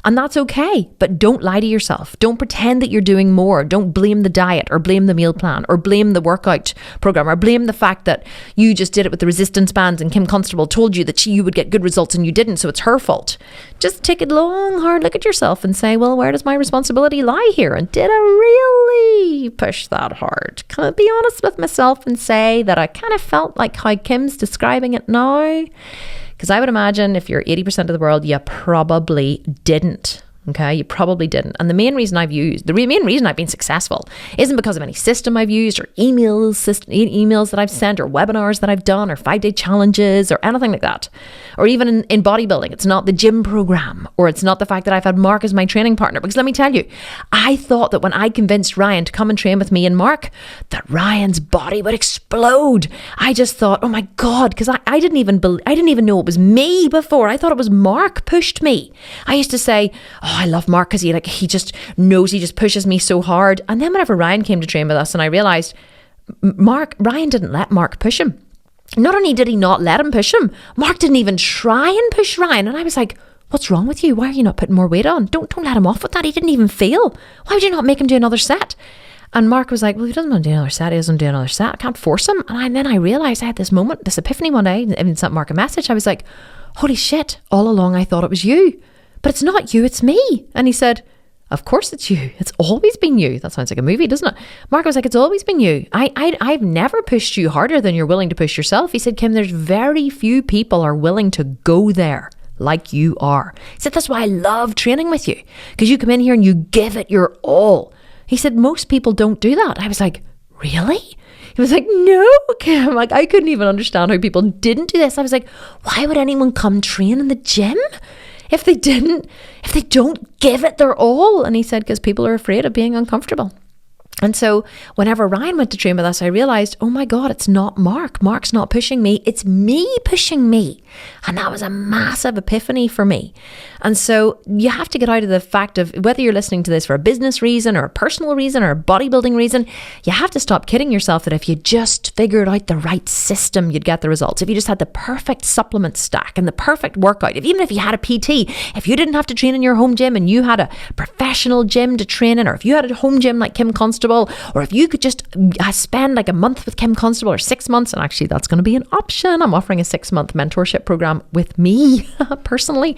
And that's okay. But don't lie to yourself. Don't pretend that you're doing more. Don't blame the diet or blame the meal plan or blame the workout program or blame the fact that you just did it with the resistance bands and Kim Constable told you that you would get good results and you didn't, so it's her fault. Just take a long, hard look at yourself and say, well, where does my responsibility lie here? And did I really push that hard? Can I be honest with myself and say that I kind of felt like how Kim's describing it now? Because I would imagine if you're 80% of the world, you probably didn't. Okay, you probably didn't. And the main reason I've been successful isn't because of any system I've used or emails that I've sent or webinars that I've done or 5-day challenges or anything like that. Or even in bodybuilding, it's not the gym program or it's not the fact that I've had Mark as my training partner. Because let me tell you, I thought that when I convinced Ryan to come and train with me and Mark, that Ryan's body would explode. I just thought, oh my God, because I didn't even know it was me before. I thought it was Mark pushed me. I used to say, oh, I love Mark because he just knows, he just pushes me so hard. And then whenever Ryan came to train with us and I realised Ryan didn't let Mark push him. Not only did he not let him push him, Mark didn't even try and push Ryan. And I was like, what's wrong with you? Why are you not putting more weight on? Don't let him off with that. He didn't even fail. Why would you not make him do another set? And Mark was like, well, he doesn't want to do another set. He doesn't do another set. I can't force him. And then I realised I had this moment, this epiphany one day. I even sent Mark a message. I was like, holy shit, all along I thought it was you. But it's not you, it's me. And he said, of course it's you. It's always been you. That sounds like a movie, doesn't it? Mark was like, it's always been you. I've never pushed you harder than you're willing to push yourself. He said, Kim, there's very few people are willing to go there like you are. He said, that's why I love training with you. Because you come in here and you give it your all. He said, most people don't do that. I was like, really? He was like, no, Kim. Like, I couldn't even understand how people didn't do this. I was like, why would anyone come train in the gym if they don't give it their all? And he said, because people are afraid of being uncomfortable. And so whenever Ryan went to train with us, I realized, oh my God, it's not Mark. Mark's not pushing me. It's me pushing me. And that was a massive epiphany for me. And so you have to get out of the fact of whether you're listening to this for a business reason or a personal reason or a bodybuilding reason, you have to stop kidding yourself that if you just figured out the right system, you'd get the results. If you just had the perfect supplement stack and the perfect workout, even if you had a PT, if you didn't have to train in your home gym and you had a professional gym to train in, or if you had a home gym like Kim Constable, or if you could just spend like a month with Kim Constable or 6 months, and actually that's going to be an option. I'm offering a 6-month mentorship program with me personally,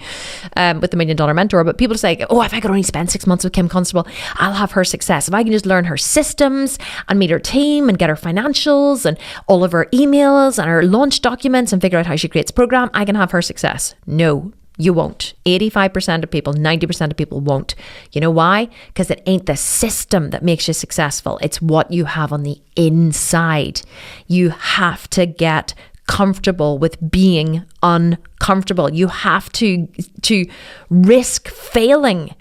with the $1 Million Mentor. But people say, oh, if I could only spend 6 months with Kim Constable, I'll have her success. If I can just learn her systems and meet her team and get her financials and all of her emails and her launch documents and figure out how she creates a program, I can have her success. No, you won't. 85% of people, 90% of people won't. You know why? Because it ain't the system that makes you successful. It's what you have on the inside. You have to get comfortable with being uncomfortable. You have to risk failing.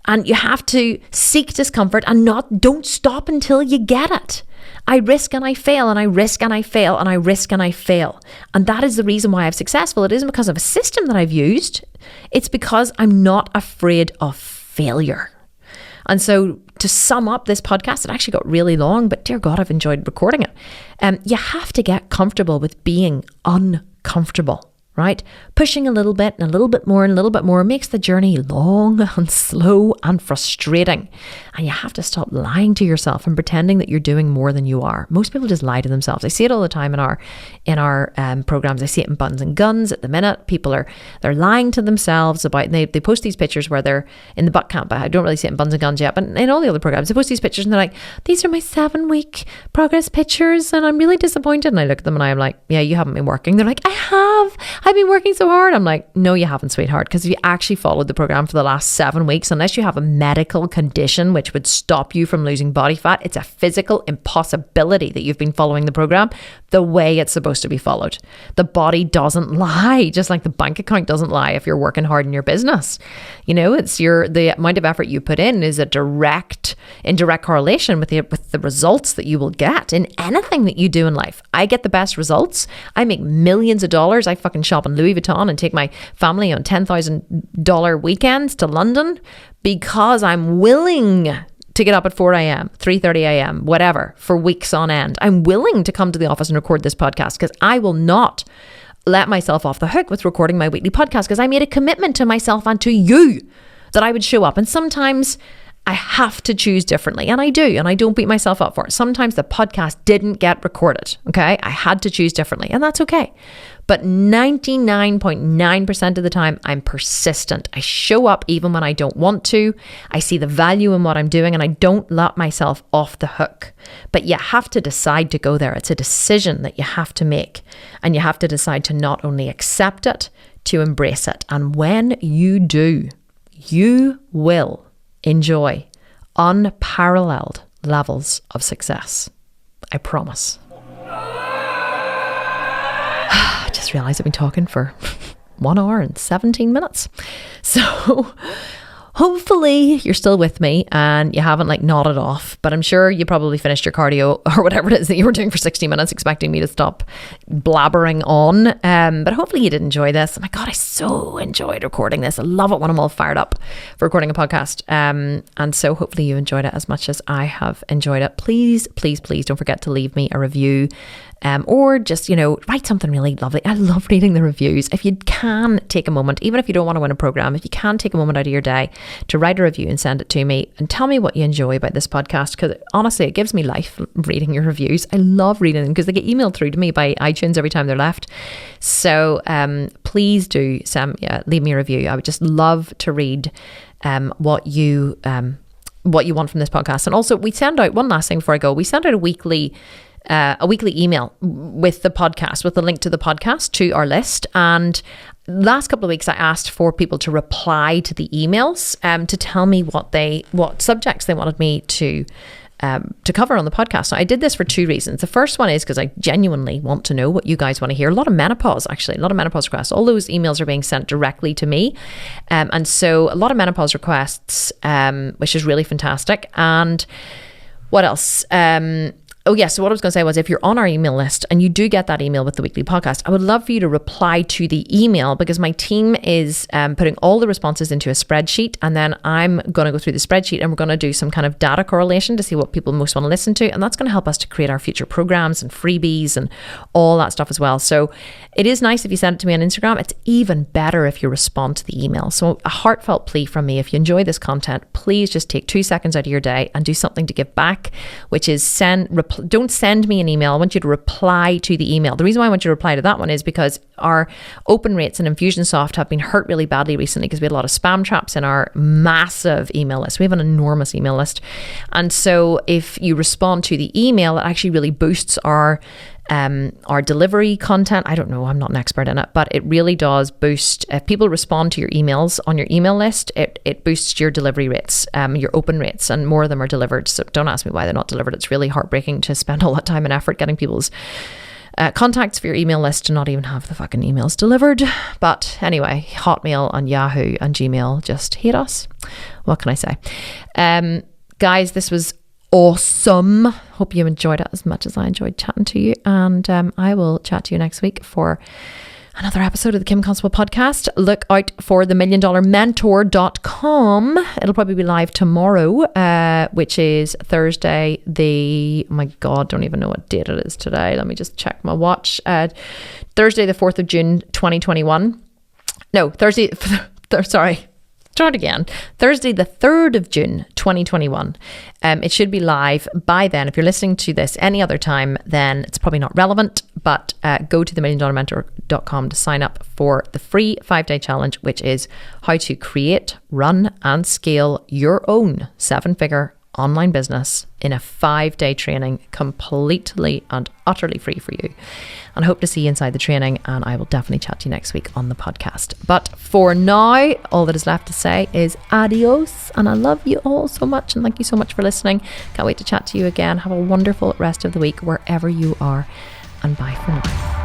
And you have to seek discomfort and don't stop until you get it. I risk and I fail and I risk and I fail and I risk and I fail. And that is the reason why I'm successful. It isn't because of a system that I've used. It's because I'm not afraid of failure. And so to sum up this podcast, it actually got really long, but dear God, I've enjoyed recording it. You have to get comfortable with being uncomfortable. Right? Pushing a little bit and a little bit more and a little bit more makes the journey long and slow and frustrating. And you have to stop lying to yourself and pretending that you're doing more than you are. Most people just lie to themselves. I see it all the time in our programs. I see it in Buns and Guns at the minute. They're lying to themselves about, and they post these pictures where they're in the butt camp. I don't really see it in Buns and Guns yet, but in all the other programs, they post these pictures and they're like, these are my 7-week progress pictures and I'm really disappointed. And I look at them and I'm like, yeah, you haven't been working. They're like, I've been working so hard. I'm like, no, you haven't, sweetheart. Because if you actually followed the program for the last 7 weeks, unless you have a medical condition which would stop you from losing body fat, it's a physical impossibility that you've been following the program the way it's supposed to be followed. The body doesn't lie, just like the bank account doesn't lie if you're working hard in your business. You know, it's the amount of effort you put in is a direct correlation with the results that you will get in anything that you do in life. I get the best results. I make millions of dollars. I fucking shop in Louis Vuitton and take my family on $10,000 weekends to London because I'm willing to get up at 4 a.m., 3:30 a.m., whatever, for weeks on end. I'm willing to come to the office and record this podcast because I will not let myself off the hook with recording my weekly podcast because I made a commitment to myself and to you that I would show up. And sometimes I have to choose differently, and I do, and I don't beat myself up for it. Sometimes the podcast didn't get recorded, okay? I had to choose differently, and that's okay. But 99.9% of the time, I'm persistent. I show up even when I don't want to. I see the value in what I'm doing, and I don't let myself off the hook. But you have to decide to go there. It's a decision that you have to make, and you have to decide to not only accept it, to embrace it. And when you do, you will enjoy unparalleled levels of success. I promise. I just realized I've been talking for 1 hour and 17 minutes. So hopefully you're still with me and you haven't nodded off, but I'm sure you probably finished your cardio or whatever it is that you were doing for 60 minutes expecting me to stop blabbering on. But hopefully you did enjoy this. Oh my God, I so enjoyed recording this. I love it when I'm all fired up for recording a podcast. And so hopefully you enjoyed it as much as I have enjoyed it. Please, please, please don't forget to leave me a review. Or just, write something really lovely. I love reading the reviews. If you can take a moment, even if you don't want to win a program, if you can take a moment out of your day to write a review and send it to me and tell me what you enjoy about this podcast, because honestly, it gives me life reading your reviews. I love reading them because they get emailed through to me by iTunes every time they're left. So please do leave me a review. I would just love to read what you want from this podcast. And also, we send out, one last thing before I go, we send out a weekly email with the podcast, with the link to the podcast to our list. And last couple of weeks, I asked for people to reply to the emails to tell me what subjects they wanted me to cover on the podcast. So I did this for 2 reasons. The first one is because I genuinely want to know what you guys want to hear. A lot of menopause requests. All those emails are being sent directly to me. And so a lot of menopause requests, which is really fantastic. And what else? So what I was going to say was, if you're on our email list and you do get that email with the weekly podcast, I would love for you to reply to the email, because my team is putting all the responses into a spreadsheet, and then I'm going to go through the spreadsheet and we're going to do some kind of data correlation to see what people most want to listen to. And that's going to help us to create our future programs and freebies and all that stuff as well. So it is nice if you send it to me on Instagram. It's even better if you respond to the email. So a heartfelt plea from me: if you enjoy this content, please just take 2 seconds out of your day and do something to give back, which is don't send me an email. I want you to reply to the email. The reason why I want you to reply to that one is because our open rates in Infusionsoft have been hurt really badly recently, because we had a lot of spam traps in our massive email list. We have an enormous email list. And so if you respond to the email, it actually really boosts our delivery content. I don't know, I'm not an expert in it, but it really does boost. If people respond to your emails on your email list, it boosts your delivery rates, your open rates, and more of them are delivered. So don't ask me why they're not delivered. It's really heartbreaking to spend all that time and effort getting people's contacts for your email list to not even have the fucking emails delivered. But anyway, Hotmail and Yahoo and Gmail just hate us. What can I say? Guys, this was awesome. Hope you enjoyed it as much as I enjoyed chatting to you. And I will chat to you next week for another episode of the Kim Constable podcast. Look out for the $1,000,000mentor.com. It'll probably be live tomorrow, which is Thursday. Oh my God, don't even know what date it is today. Let me just check my watch. Thursday, the 4th of June, 2021. No, Thursday, sorry. Start again. Thursday, the 3rd of June, 2021. It should be live by then. If you're listening to this any other time, then it's probably not relevant, but go to $1,000,000mentor.com to sign up for the free 5-day challenge, which is how to create, run, and scale your own 7-figure online business in a 5-day training, completely and utterly free for you. And I hope to see you inside the training, and I will definitely chat to you next week on the podcast. But for now, all that is left to say is adios, and I love you all so much, and thank you so much for listening. Can't wait to chat to you again. Have a wonderful rest of the week wherever you are, and bye for now.